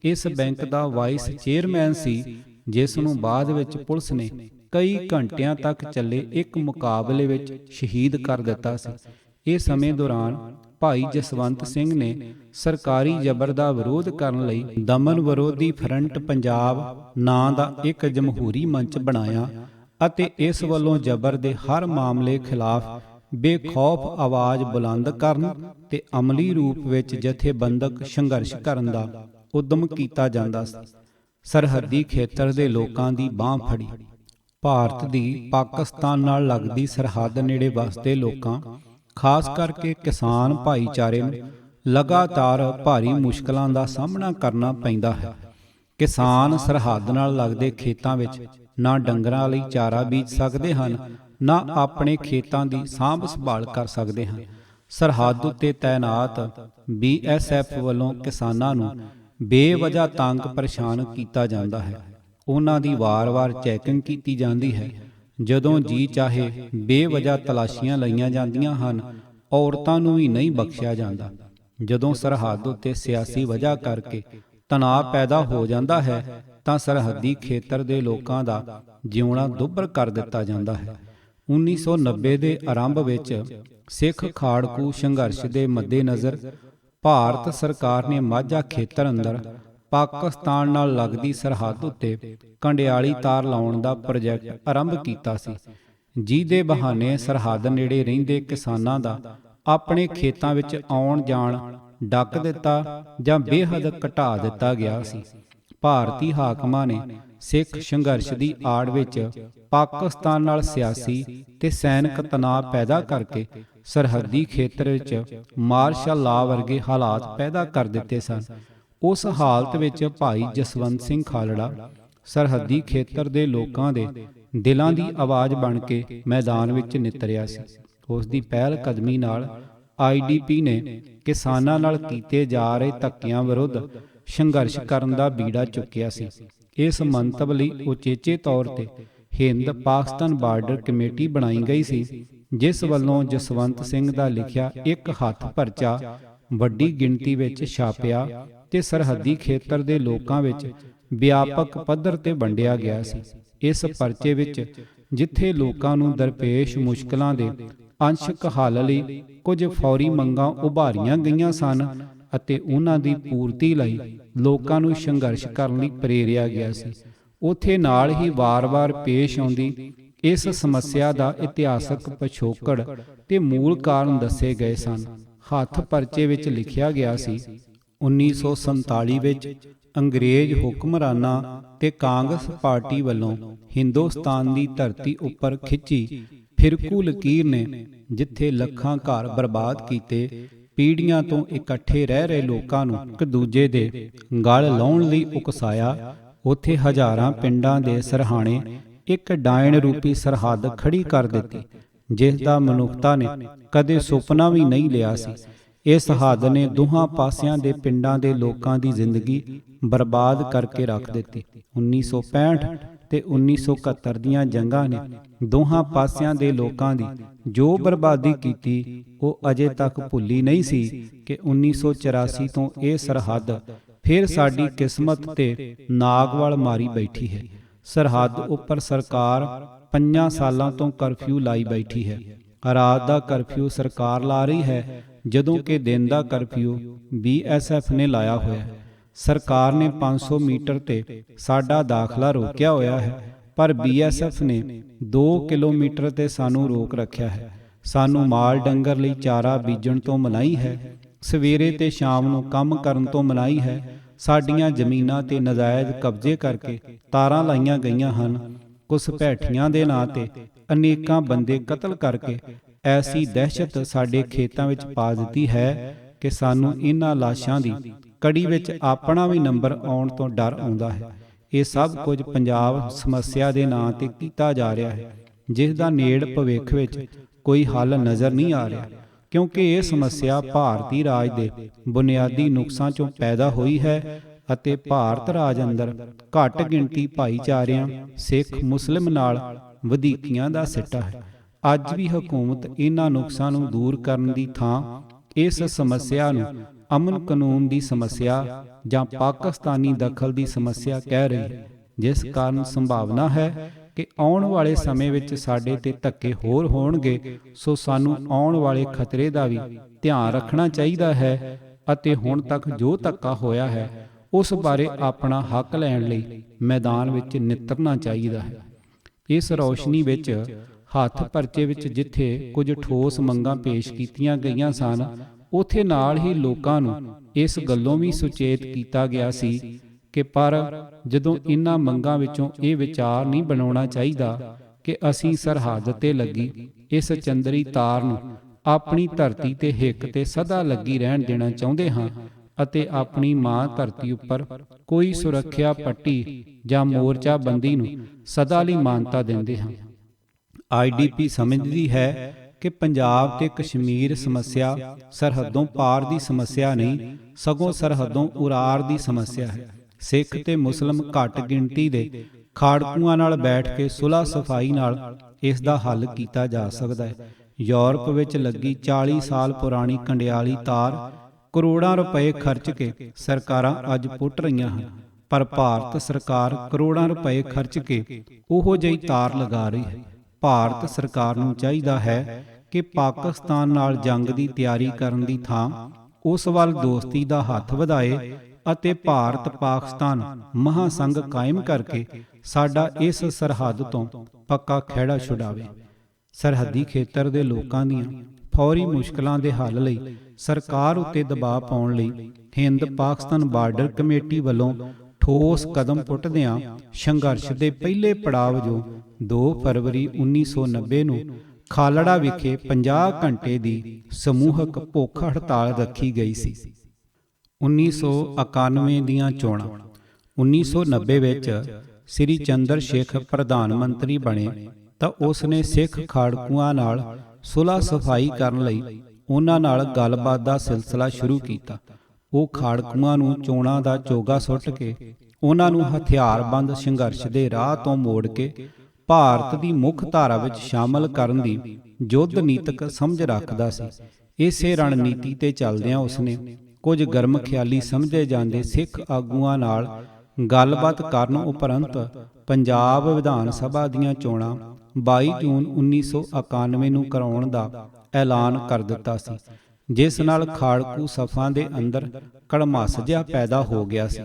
ਇਸ ਬੈਂਕ ਦਾ ਵਾਈਸ ਚੇਅਰਮੈਨ ਸੀ, ਜਿਸ ਨੂੰ ਬਾਅਦ ਵਿੱਚ ਪੁਲਿਸ ਨੇ ਕਈ ਘੰਟਿਆਂ ਤੱਕ ਚੱਲੇ ਇੱਕ ਮੁਕਾਬਲੇ ਵਿੱਚ ਸ਼ਹੀਦ ਕਰ ਦਿੱਤਾ ਸੀ। ਇਸ ਸਮੇਂ ਦੌਰਾਨ ਭਾਈ ਜਸਵੰਤ ਸਿੰਘ ਨੇ ਸਰਕਾਰੀ ਜ਼ਬਰ ਦਾ ਵਿਰੋਧ ਕਰਨ ਲਈ ਦਮਨ ਵਿਰੋਧੀ ਫਰੰਟ ਪੰਜਾਬ ਨਾਂ ਦਾ ਇੱਕ ਜਮਹੂਰੀ ਮੰਚ ਬਣਾਇਆ ਅਤੇ ਇਸ ਵੱਲੋਂ ਜ਼ਬਰ ਦੇ ਹਰ ਮਾਮਲੇ ਖਿਲਾਫ ਬੇਖੌਫ ਆਵਾਜ਼ ਬੁਲੰਦ ਕਰਨ ਤੇ ਅਮਲੀ ਰੂਪ ਵਿੱਚ ਜਥੇਬੰਦਕ ਸੰਘਰਸ਼ ਕਰਨ ਦਾ ਉਦਮ ਕੀਤਾ ਜਾਂਦਾ ਸੀ। ਸਰਹੱਦੀ ਖੇਤਰ ਦੇ ਲੋਕਾਂ ਦੀ ਬਾਂਹ ਫੜੀ। ਭਾਰਤ ਦੀ ਪਾਕਿਸਤਾਨ ਨਾਲ ਲੱਗਦੀ ਸਰਹੱਦ ਨੇੜੇ ਵਸਦੇ ਲੋਕਾਂ, ਖਾਸ ਕਰਕੇ ਕਿਸਾਨ ਭਾਈਚਾਰੇ ਨੂੰ ਲਗਾਤਾਰ ਭਾਰੀ ਮੁਸ਼ਕਲਾਂ ਦਾ ਸਾਹਮਣਾ ਕਰਨਾ ਪੈਂਦਾ ਹੈ। ਕਿਸਾਨ ਸਰਹੱਦ ਨਾਲ ਲੱਗਦੇ ਖੇਤਾਂ ਵਿੱਚ ਨਾ ਡੰਗਰਾਂ ਲਈ ਚਾਰਾ ਬੀਜ ਸਕਦੇ ਹਨ, ਨਾ ਆਪਣੇ ਖੇਤਾਂ ਦੀ ਸਾਂਭ ਸੰਭਾਲ ਕਰ ਸਕਦੇ ਹਨ। ਸਰਹੱਦ ਉੱਤੇ ਤਾਇਨਾਤ BSF ਵੱਲੋਂ ਕਿਸਾਨਾਂ ਨੂੰ ਬੇਵਜ੍ਹਾ ਤੰਗ ਪਰੇਸ਼ਾਨ ਕੀਤਾ ਜਾਂਦਾ ਹੈ। ਉਹਨਾਂ ਦੀ ਵਾਰ-ਵਾਰ ਚੈਕਿੰਗ ਕੀਤੀ ਜਾਂਦੀ ਹੈ। ਜਦੋਂ ਜੀ ਚਾਹੇ ਬੇਵਜ੍ਹਾ ਤਲਾਸ਼ੀਆਂ ਲਈਆਂ ਜਾਂਦੀਆਂ ਹਨ। ਔਰਤਾਂ ਨੂੰ ਵੀ ਨਹੀਂ ਬਖਸ਼ਿਆ ਜਾਂਦਾ। ਜਦੋਂ ਸਰਹੱਦ ਉੱਤੇ ਸਿਆਸੀ ਵਜ੍ਹਾ ਕਰਕੇ ਤਣਾਅ ਪੈਦਾ ਹੋ ਜਾਂਦਾ ਹੈ ਤਾਂ ਸਰਹੱਦੀ ਖੇਤਰ ਦੇ ਲੋਕਾਂ ਦਾ ਜਿਉਣਾ ਦੁੱਭਰ ਕਰ ਦਿੱਤਾ ਜਾਂਦਾ ਹੈ। 1990 ਦੇ ਆਰੰਭ ਵਿੱਚ ਸਿੱਖ ਖਾੜਕੂ ਸੰਘਰਸ਼ ਦੇ ਮੱਦੇਨਜ਼ਰ ਭਾਰਤ ਸਰਕਾਰ ਨੇ ਮਾਝਾ ਖੇਤਰ ਅੰਦਰ ਪਾਕਿਸਤਾਨ ਨਾਲ ਲੱਗਦੀ ਸਰਹੱਦ ਉੱਤੇ ਕੰਡਿਆਲੀ ਤਾਰ ਲਾਉਣ ਦਾ ਪ੍ਰੋਜੈਕਟ ਆਰੰਭ ਕੀਤਾ ਸੀ, ਜਿਹਦੇ ਬਹਾਨੇ ਸਰਹੱਦ ਨੇੜੇ ਰਹਿੰਦੇ ਕਿਸਾਨਾਂ ਦਾ ਆਪਣੇ ਖੇਤਾਂ ਵਿੱਚ ਆਉਣ ਜਾਣ ਡੱਕ ਦਿੱਤਾ ਜਾਂ ਬੇਹੱਦ ਘਟਾ ਦਿੱਤਾ ਗਿਆ ਸੀ। ਭਾਰਤੀ ਹਾਕਮਾਂ ਨੇ ਸਿੱਖ ਸੰਘਰਸ਼ ਦੀ ਆੜ ਵਿੱਚ ਪਾਕਿਸਤਾਨ ਨਾਲ ਸਿਆਸੀ ਤੇ ਸੈਨਿਕ ਤਣਾਅ ਪੈਦਾ ਕਰਕੇ ਸਰਹੱਦੀ ਖੇਤਰ ਵਿੱਚ ਮਾਰਸ਼ਲ ਲਾਅ ਵਰਗੇ ਹਾਲਾਤ ਪੈਦਾ ਕਰ ਦਿੱਤੇ ਸਨ। ਉਸ ਹਾਲਤ ਵਿੱਚ ਭਾਈ ਜਸਵੰਤ ਸਿੰਘ ਖਾਲੜਾ ਸਰਹੱਦੀ ਖੇਤਰ ਦੇ ਲੋਕਾਂ ਦੇ ਦਿਲਾਂ ਦੀ ਆਵਾਜ਼ ਬਣ ਕੇ ਮੈਦਾਨ ਵਿੱਚ ਨਿਤਰਿਆ ਸੀ। ਉਸ ਦੀ ਪਹਿਲ ਕਦਮੀ ਨਾਲ IDP ਨੇ ਕਿਸਾਨਾਂ ਨਾਲ ਕੀਤੇ ਜਾ ਰਹੇ ਧੱਕਿਆਂ ਵਿਰੁੱਧ ਸੰਘਰਸ਼ ਕਰਨ ਦਾ ਬੀੜਾ ਚੁੱਕਿਆ ਸੀ। ਇਸ ਮੰਤਵ ਲਈ ਉਚੇਚੇ ਤੌਰ ਤੇ ਹਿੰਦ ਪਾਕਿਸਤਾਨ ਬਾਰਡਰ ਕਮੇਟੀ ਬਣਾਈ ਗਈ ਸੀ, ਜਿਸ ਵੱਲੋਂ ਜਸਵੰਤ ਸਿੰਘ ਦਾ ਲਿਖਿਆ ਇੱਕ ਹੱਥ ਪਰਚਾ ਵੱਡੀ ਗਿਣਤੀ ਵਿੱਚ ਛਾਪਿਆ ਤੇ ਸਰਹੱਦੀ ਖੇਤਰ ਦੇ ਲੋਕਾਂ ਵਿੱਚ ਵਿਆਪਕ ਪੱਧਰ ਤੇ ਵੰਡਿਆ ਗਿਆ ਸੀ। ਇਸ ਪਰਚੇ ਵਿੱਚ ਜਿੱਥੇ ਲੋਕਾਂ ਨੂੰ ਦਰਪੇਸ਼ ਮੁਸ਼ਕਲਾਂ ਦੇ ਅੰਸ਼ਕ ਹੱਲ ਲਈ ਕੁਝ ਫੌਰੀ ਮੰਗਾਂ ਉਭਾਰੀਆਂ ਗਈਆਂ ਸਨ, ਅਤੇ ਉਹਨਾਂ ਦੀ ਪੂਰਤੀ ਲਈ ਲੋਕਾਂ ਨੂੰ ਸੰਘਰਸ਼ ਕਰਨ ਲਈ ਪ੍ਰੇਰਿਆ ਗਿਆ ਸੀ। ਉੱਥੇ ਨਾਲ ਹੀ ਵਾਰ-ਵਾਰ ਪੇਸ਼ ਆਉਂਦੀ ਇਸ ਸਮੱਸਿਆ ਦਾ ਇਤਿਹਾਸਕ ਪਿਛੋਕੜ ਤੇ ਮੂਲ ਕਾਰਨ ਦੱਸੇ ਗਏ ਸਨ। ਹੱਥ ਪਰਚੇ ਵਿੱਚ ਲਿਖਿਆ ਗਿਆ ਸੀ, 1947 ਵਿੱਚ ਅੰਗਰੇਜ਼ ਹੁਕਮਰਾਨਾਂ ਤੇ ਕਾਂਗਰਸ ਪਾਰਟੀ ਵੱਲੋਂ ਹਿੰਦੁਸਤਾਨ ਦੀ ਧਰਤੀ ਉੱਪਰ ਖਿੱਚੀ ਫਿਰਕੂ ਲਕੀਰ ਨੇ ਜਿੱਥੇ ਲੱਖਾਂ ਘਰ ਬਰਬਾਦ ਕੀਤੇ, ਪੀੜ੍ਹੀਆਂ ਤੋਂ ਇਕੱਠੇ ਰਹਿ ਰਹੇ ਲੋਕਾਂ ਨੂੰ ਇੱਕ ਦੂਜੇ ਦੇ ਗਲ ਲਾਉਣ ਲਈ ਉਕਸਾਇਆ, ਉੱਥੇ ਹਜ਼ਾਰਾਂ ਪਿੰਡਾਂ ਦੇ ਸਰਹਾਣੇ ਇੱਕ ਡਾਇਣ ਰੂਪੀ ਸਰਹੱਦ ਖੜੀ ਕਰ ਦਿੱਤੀ, ਜਿਸ ਦਾ ਮਨੁੱਖਤਾ ਨੇ ਕਦੇ ਸੁਪਨਾ ਵੀ ਨਹੀਂ ਲਿਆ ਸੀ। ਇਸ ਹੱਦ ਨੇ ਦੋਹਾਂ ਪਾਸਿਆਂ ਦੇ ਪਿੰਡਾਂ ਦੇ ਲੋਕਾਂ ਦੀ ਜ਼ਿੰਦਗੀ ਬਰਬਾਦ ਕਰਕੇ ਰੱਖ ਦਿੱਤੀ। 1965 ਤੇ 1971 ਦੀਆਂ ਜੰਗਾਂ ਨੇ ਦੋਹਾਂ ਪਾਸਿਆਂ ਦੇ ਲੋਕਾਂ ਦੀ ਜੋ ਬਰਬਾਦੀ ਕੀਤੀ, ਉਹ ਅਜੇ ਤੱਕ ਭੁੱਲੀ ਨਹੀਂ ਸੀ ਕਿ 1984 ਤੋਂ ਇਹ ਸਰਹੱਦ ਫਿਰ ਸਾਡੀ ਕਿਸਮਤ ਤੇ ਨਾਗਵਾਲ ਮਾਰੀ ਬੈਠੀ ਹੈ। ਸਰਹੱਦ ਉੱਪਰ ਸਰਕਾਰ 5 ਸਾਲਾਂ ਤੋਂ ਕਰਫਿਊ ਲਾਈ ਬੈਠੀ ਹੈ। ਰਾਤ ਦਾ ਕਰਫਿਊ ਸਰਕਾਰ ਲਾ ਰਹੀ ਹੈ, ਜਦੋਂ ਕਿ ਦਿਨ ਦਾ ਕਰਫਿਊ BSF ਨੇ ਲਾਇਆ ਹੋਇਆ ਹੈ। ਸਰਕਾਰ ਨੇ 500 ਮੀਟਰ ਤੇ ਸਾਡਾ ਦਾਖਲਾ ਰੋਕਿਆ ਹੋਇਆ ਹੈ, ਪਰ BSF ਨੇ 2 ਕਿਲੋਮੀਟਰ ਤੇ ਸਾਨੂੰ ਰੋਕ ਰੱਖਿਆ ਹੈ। ਸਾਨੂੰ ਮਾਲ ਡੰਗਰ ਲਈ ਚਾਰਾ ਬੀਜਣ ਤੋਂ ਮਨਾਹੀ ਹੈ, ਸਵੇਰੇ ਤੇ ਸ਼ਾਮ ਨੂੰ ਕੰਮ ਕਰਨ ਤੋਂ ਮਨਾਹੀ ਹੈ। ਸਾਡੀਆਂ ਜ਼ਮੀਨਾਂ ਤੇ ਨਜਾਇਜ਼ ਕਬਜ਼ੇ ਕਰਕੇ ਤਾਰਾਂ ਲਾਈਆਂ ਗਈਆਂ ਹਨ। ਘੁਸਪੈਠੀਆਂ ਦੇ ਨਾਂ ਤੇ ਅਨੇਕਾਂ ਬੰਦੇ ਕਤਲ ਕਰਕੇ ਐਸੀ ਦਹਿਸ਼ਤ ਸਾਡੇ ਖੇਤਾਂ ਵਿੱਚ ਪਾ ਦਿੱਤੀ ਹੈ ਕਿ ਸਾਨੂੰ ਇਹਨਾਂ ਲਾਸ਼ਾਂ ਦੀ ਕੜੀ ਵਿੱਚ ਆਪਣਾ ਵੀ ਨੰਬਰ ਆਉਣ ਤੋਂ ਡਰ ਆਉਂਦਾ ਹੈ। ਇਹ ਸਭ ਕੁਝ ਪੰਜਾਬ ਸਮੱਸਿਆ ਦੇ ਨਾਂ ਤੇ ਕੀਤਾ ਜਾ ਰਿਹਾ ਹੈ, ਜਿਸ ਦਾ ਨੇੜ ਭਵਿੱਖ ਵਿੱਚ ਕੋਈ ਹੱਲ ਨਜ਼ਰ ਨਹੀਂ ਆ ਰਿਹਾ, ਕਿਉਂਕਿ ਇਹ ਸਮੱਸਿਆ ਭਾਰਤੀ ਰਾਜ ਦੇ ਬੁਨਿਆਦੀ ਨੁਕਸਾਂ ਚੋਂ ਪੈਦਾ ਹੋਈ ਹੈ ਅਤੇ ਭਾਰਤ ਰਾਜ ਅੰਦਰ ਘੱਟ ਗਿਣਤੀ ਭਾਈਚਾਰਿਆਂ ਸਿੱਖ ਮੁਸਲਿਮ ਨਾਲ ਵਧੀਕੀਆਂ ਦਾ ਸਿੱਟਾ ਹੈ। ਅੱਜ ਵੀ ਹਕੂਮਤ ਇਹਨਾਂ ਨੁਕਸਾਂ ਨੂੰ ਦੂਰ ਕਰਨ ਦੀ ਥਾਂ ਇਸ ਸਮੱਸਿਆ ਨੂੰ ਅਮਨ ਕਾਨੂੰਨ ਦੀ ਸਮੱਸਿਆ ਜਾਂ ਪਾਕਿਸਤਾਨੀ ਦਖਲ ਦੀ ਸਮੱਸਿਆ ਕਹਿ ਰਹੀ ਹੈ, ਜਿਸ ਕਾਰਨ ਸੰਭਾਵਨਾ ਹੈ ਕਿ ਆਉਣ ਵਾਲੇ ਸਮੇਂ ਵਿੱਚ ਸਾਡੇ ਤੇ ਧੱਕੇ ਹੋਰ ਹੋਣਗੇ। ਸੋ ਸਾਨੂੰ ਆਉਣ ਵਾਲੇ ਖਤਰੇ ਦਾ ਵੀ ਧਿਆਨ ਰੱਖਣਾ ਚਾਹੀਦਾ ਹੈ ਅਤੇ ਹੁਣ ਤੱਕ ਜੋ ਧੱਕਾ ਹੋਇਆ ਹੈ ਉਸ ਬਾਰੇ ਆਪਣਾ ਹੱਕ ਲੈਣ ਲਈ ਮੈਦਾਨ ਵਿੱਚ ਨਿੱਤਰਨਾ ਚਾਹੀਦਾ ਹੈ। ਇਸ ਰੌਸ਼ਨੀ ਵਿੱਚ ਹੱਥ ਪਰਚੇ ਵਿੱਚ ਜਿੱਥੇ ਕੁਝ ਠੋਸ ਮੰਗਾਂ ਪੇਸ਼ ਕੀਤੀਆਂ ਗਈਆਂ ਸਨ, ਉੱਥੇ ਨਾਲ ਹੀ ਲੋਕਾਂ ਨੂੰ ਇਸ ਗੱਲੋਂ ਵੀ ਸੁਚੇਤ ਕੀਤਾ ਗਿਆ ਸੀ ਕਿ ਪਰ ਜਦੋਂ ਇਹਨਾਂ ਮੰਗਾਂ ਵਿੱਚੋਂ ਇਹ ਵਿਚਾਰ ਨਹੀਂ ਬਣਾਉਣਾ ਚਾਹੀਦਾ ਕਿ ਅਸੀਂ ਸਰਹੱਦ ਤੇ ਲੱਗੀ ਇਸ ਚੰਦਰੀ ਤਾਰ ਨੂੰ ਆਪਣੀ ਧਰਤੀ ਤੇ ਹਿੱਕ ਤੇ ਸਦਾ ਲੱਗੀ ਰਹਿਣ ਦੇਣਾ ਚਾਹੁੰਦੇ ਹਾਂ ਅਤੇ ਆਪਣੀ ਮਾਂ ਧਰਤੀ ਉੱਪਰ ਕੋਈ ਸੁਰੱਖਿਆ ਪੱਟੀ ਜਾਂ ਮੋਰਚਾਬੰਦੀ ਨੂੰ ਸਦਾ ਲਈ ਮਾਨਤਾ ਦਿੰਦੇ ਹਾਂ। IDP ਸਮਝਦੀ ਹੈ ਕਿ ਪੰਜਾਬ ਤੇ ਕਸ਼ਮੀਰ ਸਮੱਸਿਆ ਸਰਹੱਦੋਂ ਪਾਰ ਦੀ ਸਮੱਸਿਆ ਨਹੀਂ, ਸਗੋਂ ਸਰਹੱਦੋਂ ਉਰਾਰ ਦੀ ਸਮੱਸਿਆ ਹੈ। ਸਿੱਖ ਤੇ ਮੁਸਲਮ ਘੱਟ ਗਿਣਤੀ ਦੇ ਖਾੜਕੂਆਂ ਨਾਲ ਬੈਠ ਕੇ ਸੁਲ੍ਹਾ ਸਫਾਈ ਨਾਲ ਇਸ ਦਾ ਹੱਲ ਕੀਤਾ ਜਾ ਸਕਦਾ ਹੈ। ਯੂਰਪ ਵਿੱਚ ਲੱਗੀ 40 ਸਾਲ ਪੁਰਾਣੀ ਕੰਡਿਆਲੀ ਤਾਰ ਕਰੋੜਾਂ ਰੁਪਏ ਖਰਚ ਕੇ ਸਰਕਾਰਾਂ ਅੱਜ ਪੁੱਟ ਰਹੀਆਂ ਹਨ, ਪਰ ਭਾਰਤ ਸਰਕਾਰ ਕਰੋੜਾਂ ਰੁਪਏ ਖਰਚ ਕੇ ਉਹੋ ਜਿਹੀ ਤਾਰ ਲਗਾ ਰਹੀ ਹੈ। ਭਾਰਤ ਸਰਕਾਰ ਨੂੰ ਚਾਹੀਦਾ ਹੈ ਕਿ ਪਾਕਿਸਤਾਨ ਨਾਲ ਜੰਗ ਦੀ ਤਿਆਰੀ ਕਰਨ ਦੀ ਥਾਂ ਉਸ ਵੱਲ ਦੋਸਤੀ ਦਾ ਹੱਥ ਵਧਾਏ ਅਤੇ ਭਾਰਤ ਪਾਕਿਸਤਾਨ ਮਹਾਸੰਘ ਕਾਇਮ ਕਰਕੇ ਸਾਡਾ ਇਸ ਸਰਹੱਦ ਤੋਂ ਪੱਕਾ ਖਹਿੜਾ ਛੁਡਾਵੇ। ਸਰਹੱਦੀ ਖੇਤਰ ਦੇ ਲੋਕਾਂ ਦੀਆਂ ਫੌਰੀ ਮੁਸ਼ਕਲਾਂ ਦੇ ਹੱਲ ਲਈ ਸਰਕਾਰ ਉੱਤੇ ਦਬਾਅ ਪਾਉਣ ਲਈ ਹਿੰਦ ਪਾਕਿਸਤਾਨ ਬਾਰਡਰ ਕਮੇਟੀ ਵੱਲੋਂ ਠੋਸ ਕਦਮ ਪੁੱਟਦਿਆਂ ਸੰਘਰਸ਼ ਦੇ ਪਹਿਲੇ ਪੜਾਅ ਵਜੋਂ 2 ਫਰਵਰੀ 1990 ਨੂੰ ਖਾਲੜਾ ਵਿਖੇ 50 ਘੰਟੇ ਦੀ ਸਮੂਹਕ ਭੁੱਖ ਹੜਤਾਲ ਰੱਖੀ ਗਈ ਸੀ। 1991 ਦੀਆਂ ਚੋਣਾਂ। 1990 ਵਿੱਚ ਸ੍ਰੀ ਚੰਦਰ ਸ਼ੇਖਰ ਪ੍ਰਧਾਨ ਮੰਤਰੀ ਬਣੇ ਤਾਂ ਉਸ ਨੇ ਸਿੱਖ ਖਾੜਕੂਆਂ ਨਾਲ ਸੁਲ੍ਹਾ ਸਫਾਈ ਕਰਨ ਲਈ ਉਹਨਾਂ ਨਾਲ ਗੱਲਬਾਤ ਦਾ ਸਿਲਸਿਲਾ ਸ਼ੁਰੂ ਕੀਤਾ। ਉਹ ਖਾੜਕੂਆਂ ਨੂੰ ਚੋਣਾਂ ਦਾ ਚੋਗਾ ਸੁੱਟ ਕੇ ਉਹਨਾਂ ਨੂੰ ਹਥਿਆਰਬੰਦ ਸੰਘਰਸ਼ ਦੇ ਰਾਹ ਤੋਂ ਮੋੜ ਕੇ ਭਾਰਤ ਦੀ ਮੁੱਖ ਧਾਰਾ ਵਿੱਚ ਸ਼ਾਮਲ ਕਰਨ ਦੀ ਯੁੱਧ ਨੀਤਕ ਸਮਝ ਰੱਖਦਾ ਸੀ। ਇਸੇ ਰਣਨੀਤੀ ਤੇ ਚੱਲਦਿਆਂ ਉਸਨੇ ਕੁਝ ਗਰਮ ਖਿਆਲੀ ਸਮਝੇ ਜਾਂਦੇ ਸਿੱਖ ਆਗੂਆਂ ਨਾਲ ਗੱਲਬਾਤ ਕਰਨ ਉਪਰੰਤ ਪੰਜਾਬ ਵਿਧਾਨ ਸਭਾ ਦੀਆਂ ਚੋਣਾਂ 22 ਜੂਨ 1991 ਨੂੰ ਕਰਾਉਣ ਦਾ ਐਲਾਨ ਕਰ ਦਿੱਤਾ ਸੀ। ਜਿਸ ਨਾਲ ਖਾੜਕੂ ਸਫਾਂ ਦੇ ਅੰਦਰ ਕੜਮਾਸ ਜਿਹਾ ਪੈਦਾ ਹੋ ਗਿਆ ਸੀ।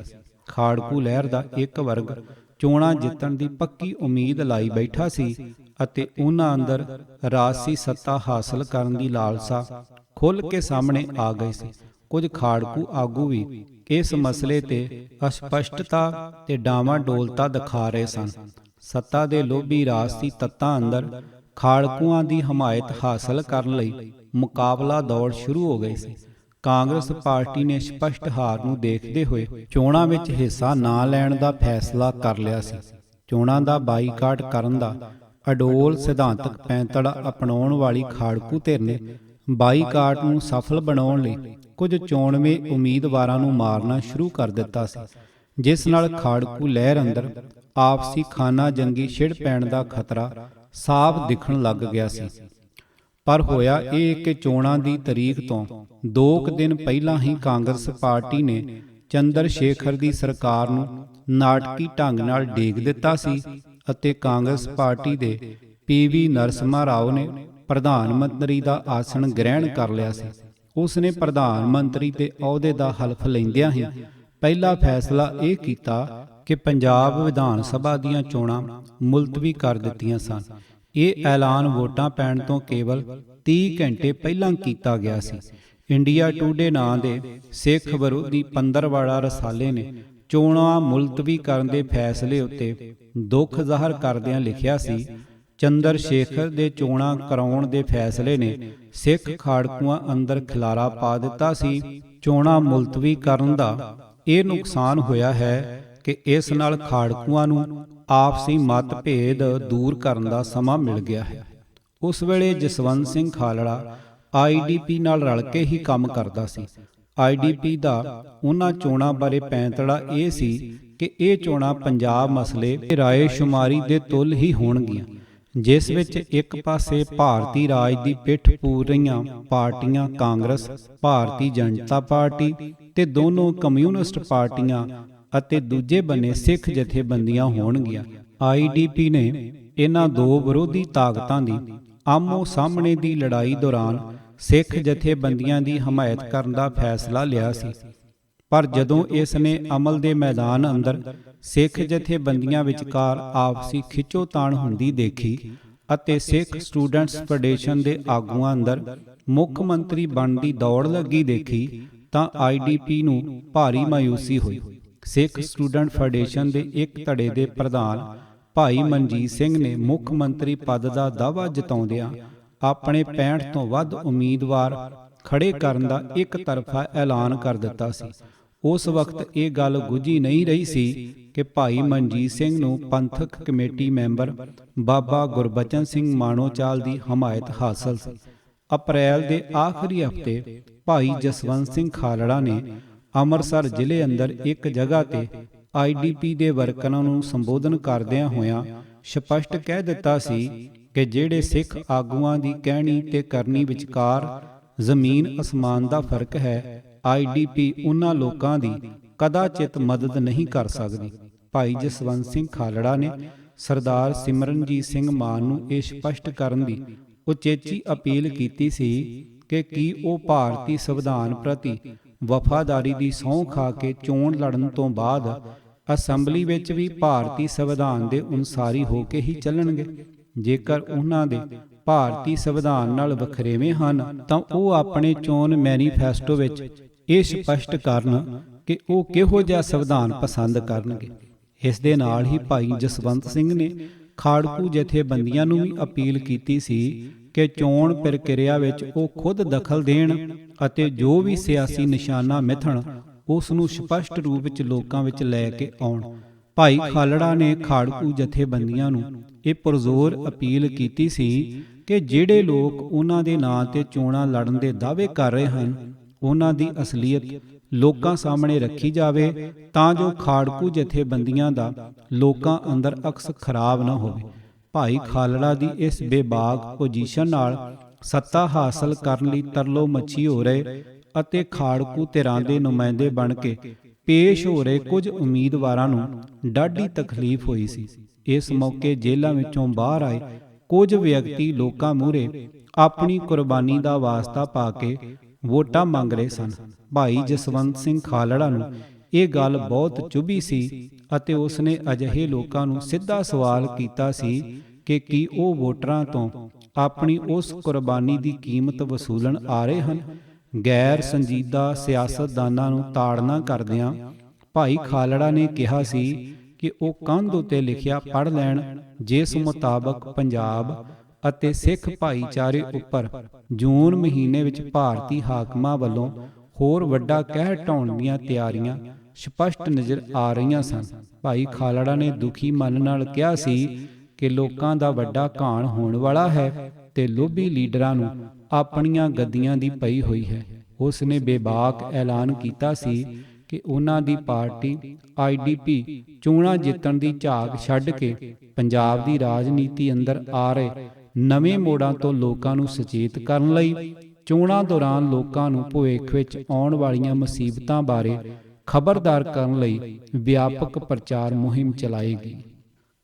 ਖਾੜਕੂ ਲਹਿਰ ਦਾ ਇੱਕ ਵਰਗ ਚੋਣਾਂ ਜਿੱਤਣ ਦੀ ਪੱਕੀ ਉਮੀਦ ਲਾਈ ਬੈਠਾ ਸੀ ਅਤੇ ਉਹਨਾਂ ਅੰਦਰ ਰਾਜਸੀ ਸੱਤਾ ਹਾਸਲ ਕਰਨ ਦੀ ਲਾਲਸਾ ਖੁੱਲ੍ਹ ਕੇ ਸਾਹਮਣੇ ਆ ਗਈ ਸੀ। ਕੁਝ ਖਾੜਕੂ ਆਗੂ ਵੀ ਇਸ ਮਸਲੇ ਤੇ ਅਸਪਸ਼ਟਤਾ ਤੇ ਡਾਵਾਡੋਲਤਾ ਦਿਖਾ ਰਹੇ ਸਨ। ਸੱਤਾ ਦੇ ਲੋਭੀ ਰਾਜਸੀ ਤੱਤਾਂ ਅੰਦਰ ਖਾੜਕੂਆਂ ਦੀ ਹਮਾਇਤ ਹਾਸਲ ਕਰਨ ਲਈ ਮੁਕਾਬਲਾ ਦੌੜ ਸ਼ੁਰੂ ਹੋ ਗਈ ਸੀ। ਕਾਂਗਰਸ ਪਾਰਟੀ ਨੇ ਸਪਸ਼ਟ ਹਾਰ ਨੂੰ ਦੇਖਦੇ ਹੋਏ ਚੋਣਾਂ ਵਿੱਚ ਹਿੱਸਾ ਨਾ ਲੈਣ ਦਾ ਫੈਸਲਾ ਕਰ ਲਿਆ ਸੀ। ਚੋਣਾਂ ਦਾ ਬਾਈਕਾਟ ਕਰਨ ਦਾ ਅਡੋਲ ਸਿਧਾਂਤਕ ਪੈਂਤੜਾ ਅਪਣਾਉਣ ਵਾਲੀ ਖਾੜਕੂ ਧਿਰ ਨੇ ਬਾਈਕਾਟ ਨੂੰ ਸਫਲ ਬਣਾਉਣ ਲਈ ਕੁਝ ਚੋਣਵੇਂ ਉਮੀਦਵਾਰਾਂ ਨੂੰ ਮਾਰਨਾ ਸ਼ੁਰੂ ਕਰ ਦਿੱਤਾ ਸੀ, ਜਿਸ ਨਾਲ ਖਾੜਕੂ ਲਹਿਰ ਅੰਦਰ ਆਪਸੀ ਖਾਨਾ ਜੰਗੀ ਛਿੜ ਪੈਣ ਦਾ ਖਤਰਾ ਸਾਫ਼ ਦਿਖਣ ਲੱਗ ਗਿਆ ਸੀ। ਪਰ ਹੋਇਆ ਇਹ ਕਿ ਚੋਣਾਂ ਦੀ ਤਰੀਕ ਤੋਂ 2 ਦਿਨ ਪਹਿਲਾਂ ਹੀ ਕਾਂਗਰਸ ਪਾਰਟੀ ਨੇ ਚੰਦਰ ਸ਼ੇਖਰ ਦੀ ਸਰਕਾਰ ਨੂੰ ਨਾਟਕੀ ਢੰਗ ਨਾਲ ਡੇਗ ਦਿੱਤਾ ਸੀ ਅਤੇ ਕਾਂਗਰਸ ਪਾਰਟੀ ਦੇ PV ਨਰਸਿਮਹਾ ਰਾਓ ਨੇ ਪ੍ਰਧਾਨ ਮੰਤਰੀ ਦਾ ਆਸਣ ਗ੍ਰਹਿਣ ਕਰ ਲਿਆ ਸੀ। ਉਸ ਨੇ ਪ੍ਰਧਾਨ ਮੰਤਰੀ ਦੇ ਅਹੁਦੇ ਦਾ ਹਲਫ ਲੈਂਦਿਆਂ ਹੀ ਪਹਿਲਾ ਫੈਸਲਾ ਇਹ ਕੀਤਾ ਕਿ ਪੰਜਾਬ ਵਿਧਾਨ ਸਭਾ ਦੀਆਂ ਚੋਣਾਂ ਮੁਲਤਵੀ ਕਰ ਦਿੱਤੀਆਂ ਸਨ। ਇਹ ਐਲਾਨ ਵੋਟਾਂ ਪੈਣ ਤੋਂ ਕੇਵਲ 30 ਘੰਟੇ ਪਹਿਲਾਂ ਕੀਤਾ ਗਿਆ ਸੀ। ਇੰਡੀਆ ਟੂਡੇ ਨਾਂ ਦੇ ਸਿੱਖ ਵਿਰੋਧੀ ਪੰਦਰਵਾੜਾ ਰਸਾਲੇ ਨੇ ਚੋਣਾਂ ਮੁਲਤਵੀ ਕਰਨ ਦੇ ਫੈਸਲੇ ਉੱਤੇ ਦੁੱਖ ਜ਼ਾਹਰ ਕਰਦਿਆਂ ਲਿਖਿਆ ਸੀ, ਚੰਦਰ ਸ਼ੇਖਰ ਦੇ ਚੋਣਾਂ ਕਰਾਉਣ ਦੇ ਫੈਸਲੇ ਨੇ ਸਿੱਖ ਖਾੜਕੂਆਂ ਅੰਦਰ ਖਿਲਾਰਾ ਪਾ ਦਿੱਤਾ ਸੀ। ਚੋਣਾਂ ਮੁਲਤਵੀ ਕਰਨ ਦਾ ਇਹ ਨੁਕਸਾਨ ਹੋਇਆ ਹੈ ਕਿ ਇਸ ਨਾਲ ਖਾੜਕੂਆਂ ਨੂੰ ਆਪਸੀ ਮਤਭੇਦ ਦੂਰ ਕਰਨ ਦਾ ਸਮਾਂ ਮਿਲ ਗਿਆ ਹੈ। ਉਸ ਵੇਲੇ ਜਸਵੰਤ ਸਿੰਘ ਖਾਲੜਾ IDP ਨਾਲ ਰਲ ਕੇ ਹੀ ਕੰਮ ਕਰਦਾ ਸੀ। IDP ਦਾ ਉਹਨਾਂ ਚੋਣਾਂ ਬਾਰੇ ਪੈਂਤੜਾ ਇਹ ਸੀ ਕਿ ਇਹ ਚੋਣਾਂ ਪੰਜਾਬ ਮਸਲੇ ਰਾਏ ਸ਼ੁਮਾਰੀ ਦੇ ਤੁੱਲ ਹੀ ਹੋਣਗੀਆਂ, ਜਿਸ ਵਿੱਚ ਇੱਕ ਪਾਸੇ ਭਾਰਤੀ ਰਾਜ ਦੀ ਪਿੱਠ ਪੂਰ ਰਹੀਆਂ ਪਾਰਟੀਆਂ ਕਾਂਗਰਸ, ਭਾਰਤੀ ਜਨਤਾ ਪਾਰਟੀ ਤੇ ਦੋਨੋਂ ਕਮਿਊਨਿਸਟ ਪਾਰਟੀਆਂ ਅਤੇ ਦੂਜੇ ਬੰਨੇ ਸਿੱਖ ਜਥੇਬੰਦੀਆਂ ਹੋਣਗੀਆਂ। IDP ਨੇ ਇਹਨਾਂ ਦੋ ਵਿਰੋਧੀ ਤਾਕਤਾਂ ਦੀ ਆਮੋ ਸਾਹਮਣੇ ਦੀ ਲੜਾਈ ਦੌਰਾਨ ਸਿੱਖ ਜਥੇਬੰਦੀਆਂ ਦੀ ਹਮਾਇਤ ਕਰਨ ਦਾ ਫੈਸਲਾ ਲਿਆ ਸੀ। ਪਰ ਜਦੋਂ ਇਸ ਨੇ ਅਮਲ ਦੇ ਮੈਦਾਨ ਅੰਦਰ ਸਿੱਖ ਜਥੇਬੰਦੀਆਂ ਵਿਚਕਾਰ ਆਪਸੀ ਖਿੱਚੋਤਾਣ ਹੁੰਦੀ ਦੇਖੀ ਅਤੇ ਸਿੱਖ ਸਟੂਡੈਂਟਸ ਫੈਡਰੇਸ਼ਨ ਦੇ ਆਗੂਆਂ ਅੰਦਰ ਮੁੱਖ ਮੰਤਰੀ ਬਣਨ ਦੀ ਦੌੜ ਲੱਗੀ ਦੇਖੀ ਤਾਂ IDP ਨੂੰ ਭਾਰੀ ਮਾਯੂਸੀ ਹੋਈ। ਸਿੱਖ ਸਟੂਡੈਂਟ ਫੈਡਰੇਸ਼ਨ ਦੇ ਇੱਕ ਧੜੇ ਦੇ ਪ੍ਰਧਾਨ ਭਾਈ ਮਨਜੀਤ ਸਿੰਘ ਨੇ ਮੁੱਖ ਮੰਤਰੀ ਪਦ ਦਾ ਦਾਅਵਾ ਜਤਾਉਂਦਿਆਂ ਆਪਣੇ 65 ਤੋਂ ਵੱਧ ਉਮੀਦਵਾਰ ਖੜੇ ਕਰਨ ਦਾ ਇੱਕ ਤਰਫਾ ਐਲਾਨ ਕਰ ਦਿੱਤਾ ਸੀ। ਉਸ ਵਕਤ ਇਹ ਗੱਲ ਗੁੱਝੀ ਨਹੀਂ ਰਹੀ ਸੀ ਕਿ ਭਾਈ ਮਨਜੀਤ ਸਿੰਘ ਨੂੰ ਪੰਥਕ ਕਮੇਟੀ ਮੈਂਬਰ ਬਾਬਾ ਗੁਰਬਚਨ ਸਿੰਘ ਮਾਣੋਚਾਲ ਦੀ ਹਮਾਇਤ ਹਾਸਲ ਸੀ। ਅਪ੍ਰੈਲ ਦੇ ਆਖਰੀ ਹਫ਼ਤੇ ਭਾਈ ਜਸਵੰਤ ਸਿੰਘ ਖਾਲੜਾ ਨੇ ਅੰਮ੍ਰਿਤਸਰ ਜ਼ਿਲ੍ਹੇ ਅੰਦਰ ਇੱਕ ਜਗ੍ਹਾ ਤੇ IDP ਦੇ ਵਰਕਰਾਂ ਨੂੰ ਸੰਬੋਧਨ ਕਰਦਿਆਂ ਹੋਇਆਂ ਸਪਸ਼ਟ ਕਹਿ ਦਿੱਤਾ ਸੀ ਕਿ ਜਿਹੜੇ ਸਿੱਖ ਆਗੂਆਂ ਦੀ ਕਹਿਣੀ ਤੇ ਕਰਨੀ ਵਿਚਕਾਰ ਜ਼ਮੀਨ ਅਸਮਾਨ ਦਾ ਫਰਕ ਹੈ, IDP ਉਹਨਾਂ ਲੋਕਾਂ ਦੀ ਕਦਾਚਿਤ ਮਦਦ ਨਹੀਂ ਕਰ ਸਕਦੀ। ਭਾਈ ਜਸਵੰਤ ਸਿੰਘ ਖਾਲੜਾ ਨੇ ਸਰਦਾਰ ਸਿਮਰਨਜੀਤ ਸਿੰਘ ਮਾਨ ਨੂੰ ਇਹ ਸਪਸ਼ਟ ਕਰਨ ਦੀ ਉਚੇਚੀ ਅਪੀਲ ਕੀਤੀ ਸੀ ਕਿ ਕੀ ਉਹ ਭਾਰਤੀ ਸੰਵਿਧਾਨ ਪ੍ਰਤੀ ਵਫਾਦਾਰੀ ਦੀ ਸਹੁੰ ਖਾ ਕੇ ਚੋਣ ਲੜਨ ਤੋਂ ਬਾਅਦ ਅਸੈਂਬਲੀ ਵਿੱਚ ਵੀ ਭਾਰਤੀ ਸੰਵਿਧਾਨ ਦੇ ਅਨੁਸਾਰੀ ਹੋ ਕੇ ਹੀ ਚੱਲਣਗੇ। ਜੇਕਰ ਉਹਨਾਂ ਦੇ ਭਾਰਤੀ ਸੰਵਿਧਾਨ ਨਾਲ ਵਖਰੇਵੇਂ ਹਨ ਤਾਂ ਉਹ ਆਪਣੇ ਚੋਣ ਮੈਨੀਫੈਸਟੋ ਵਿੱਚ ਇਹ ਸਪਸ਼ਟ ਕਰਨ ਕਿ ਉਹ ਕਿਹੋ ਜਿਹਾ ਸੰਵਿਧਾਨ ਪਸੰਦ ਕਰਨਗੇ। ਇਸ ਦੇ ਨਾਲ ਹੀ ਭਾਈ ਜਸਵੰਤ ਸਿੰਘ ਨੇ ਖਾੜਕੂ ਜਥੇਬੰਦੀਆਂ ਨੂੰ ਵੀ ਅਪੀਲ ਕੀਤੀ ਸੀ ਕਿ ਚੋਣ ਪ੍ਰਕਿਰਿਆ ਵਿੱਚ ਉਹ ਖੁਦ ਦਖਲ ਦੇਣ ਅਤੇ ਜੋ ਵੀ ਸਿਆਸੀ ਨਿਸ਼ਾਨਾ ਮਿਥਣ ਉਸ ਨੂੰ ਸਪਸ਼ਟ ਰੂਪ ਵਿੱਚ ਲੋਕਾਂ ਵਿੱਚ ਲੈ ਕੇ ਆਉਣ। ਭਾਈ ਖਾਲੜਾ ਨੇ ਖਾੜਕੂ ਜਥੇਬੰਦੀਆਂ ਨੂੰ ਇਹ ਪੁਰਜ਼ੋਰ ਅਪੀਲ ਕੀਤੀ ਸੀ ਕਿ ਜਿਹੜੇ ਲੋਕ ਉਹਨਾਂ ਦੇ ਨਾਂ ਤੇ ਚੋਣਾਂ ਲੜਨ ਦੇ ਦਾਅਵੇ ਕਰ ਰਹੇ ਹਨ ਉਹਨਾਂ ਦੀ ਅਸਲੀਅਤ ਲੋਕਾਂ ਸਾਹਮਣੇ ਰੱਖੀ ਜਾਵੇ ਤਾਂ ਜੋ ਖਾੜਕੂ ਜਥੇਬੰਦੀਆਂ ਦਾ ਲੋਕਾਂ ਅੰਦਰ ਅਕਸ ਖਰਾਬ ਨਾ ਹੋਵੇ। ਭਾਈ ਖਾਲੜਾ ਦੀ ਇਸ ਬੇਬਾਕ ਪੋਜੀਸ਼ਨ ਨਾਲ ਸੱਤਾ ਹਾਸਲ ਕਰਨ ਲਈ ਤਰਲੋ ਮੱਛੀ ਹੋ ਰਹੇ ਅਤੇ ਖਾੜਕੂ ਧਿਰਾਂ ਦੇ ਨੁਮਾਇੰਦੇ ਬਣ ਕੇ ਪੇਸ਼ ਹੋ ਰਹੇ ਕੁਝ ਉਮੀਦਵਾਰਾਂ ਨੂੰ ਡਾਢੀ ਤਕਲੀਫ ਹੋਈ ਸੀ। ਇਸ ਮੌਕੇ ਜੇਲ੍ਹਾਂ ਵਿੱਚੋਂ ਬਾਹਰ ਆਏ ਕੁਝ ਵਿਅਕਤੀ ਲੋਕਾਂ ਮੂਹਰੇ ਆਪਣੀ ਕੁਰਬਾਨੀ ਦਾ ਵਾਸਤਾ ਪਾ ਕੇ ਵੋਟਾਂ ਮੰਗ ਰਹੇ ਸਨ। ਭਾਈ ਜਸਵੰਤ ਸਿੰਘ ਖਾਲੜਾ ਨੂੰ ਇਹ ਗੱਲ ਬਹੁਤ ਚੁਭੀ ਸੀ ਅਤੇ ਉਸਨੇ ਅਜਿਹੇ ਲੋਕਾਂ ਨੂੰ ਸਿੱਧਾ ਸਵਾਲ ਕੀਤਾ ਸੀ ਕਿ ਕੀ ਉਹ ਵੋਟਰਾਂ ਤੋਂ ਆਪਣੀ ਉਸ ਕੁਰਬਾਨੀ ਦੀ ਕੀਮਤ ਵਸੂਲਣ ਆ ਰਹੇ ਹਨ। ਗੈਰ ਸੰਜੀਦਾ ਸਿਆਸਤਦਾਨਾਂ ਨੂੰ ਤਾੜਨਾ ਕਰਦਿਆਂ ਭਾਈ ਖਾਲੜਾ ਨੇ ਕਿਹਾ ਸੀ ਕਿ ਉਹ ਕੰਧ ਉੱਤੇ ਲਿਖਿਆ ਪੜ੍ਹ ਲੈਣ, ਜਿਸ ਮੁਤਾਬਕ ਪੰਜਾਬ ਅਤੇ ਸਿੱਖ ਭਾਈਚਾਰੇ ਉੱਪਰ ਜੂਨ ਮਹੀਨੇ ਵਿੱਚ ਭਾਰਤੀ ਹਾਕਮਾਂ ਵੱਲੋਂ ਹੋਰ ਵੱਡਾ ਕਹਿਰ ਢਾਉਣ ਦੀਆਂ ਤਿਆਰੀਆਂ ਸਪਸ਼ਟ ਨਜ਼ਰ ਆ ਰਹੀਆਂ ਸਨ। ਭਾਈ ਖਾਲੜਾ ਨੇ ਦੁਖੀ ਮਨ ਨਾਲ ਕਿਹਾ ਸੀ ਕਿ ਲੋਕਾਂ ਦਾ ਵੱਡਾ ਘਾਣ ਹੋਣ ਵਾਲਾ ਹੈ ਤੇ ਲੋਭੀ ਲੀਡਰਾਂ ਨੂੰ ਆਪਣੀਆਂ ਗੱਦੀਆਂ ਦੀ ਪਈ ਹੋਈ ਹੈ। ਉਸ ਨੇ ਬੇਬਾਕ ਐਲਾਨ ਕੀਤਾ ਸੀ ਕਿ ਉਹਨਾਂ ਦੀ ਪਾਰਟੀ IDP ਚੋਣਾਂ ਜਿੱਤਣ ਦੀ ਝਾਕ ਛੱਡ ਕੇ ਪੰਜਾਬ ਦੀ ਰਾਜਨੀਤੀ ਅੰਦਰ ਆ ਰਹੇ ਨਵੇਂ ਮੋੜਾਂ ਤੋਂ ਲੋਕਾਂ ਨੂੰ ਸੁਚੇਤ ਕਰਨ ਲਈ ਚੋਣਾਂ ਦੌਰਾਨ ਲੋਕਾਂ ਨੂੰ ਭਵਿੱਖ ਵਿੱਚ ਆਉਣ ਵਾਲੀਆਂ ਮੁਸੀਬਤਾਂ ਬਾਰੇ ਖਬਰਦਾਰ ਕਰਨ ਲਈ ਵਿਆਪਕ ਪ੍ਰਚਾਰ ਮੁਹਿੰਮ ਚਲਾਏਗੀ।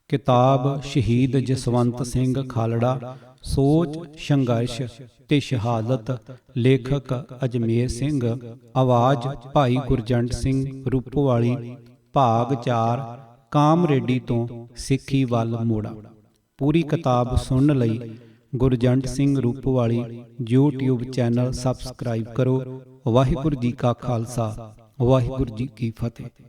ਕਿਤਾਬ ਸ਼ਹੀਦ ਜਸਵੰਤ ਸਿੰਘ ਖਾਲੜਾ ਸੋਚ, ਸੰਘਰਸ਼ ਤੇ ਸ਼ਹਾਦਤ, ਲੇਖਕ ਅਜਮੇਰ ਸਿੰਘ, ਆਵਾਜ਼ ਭਾਈ ਗੁਰਜੰਟ ਸਿੰਘ ਰੂਪੋਵਾਲੀ, ਭਾਗ 4, ਕਾਮਰੇਡੀ ਤੋਂ ਸਿੱਖੀ ਵੱਲ ਮੋੜਾ। ਪੂਰੀ ਕਿਤਾਬ ਸੁਣਨ ਲਈ Gurjant Singh Rupowali YouTube channel subscribe ਕਰੋ। ਵਾਹਿਗੁਰੂ ਜੀ ਕਾ ਖਾਲਸਾ, ਵਾਹਿਗੁਰੂ ਜੀ ਕੀ ਫਤਿਹ।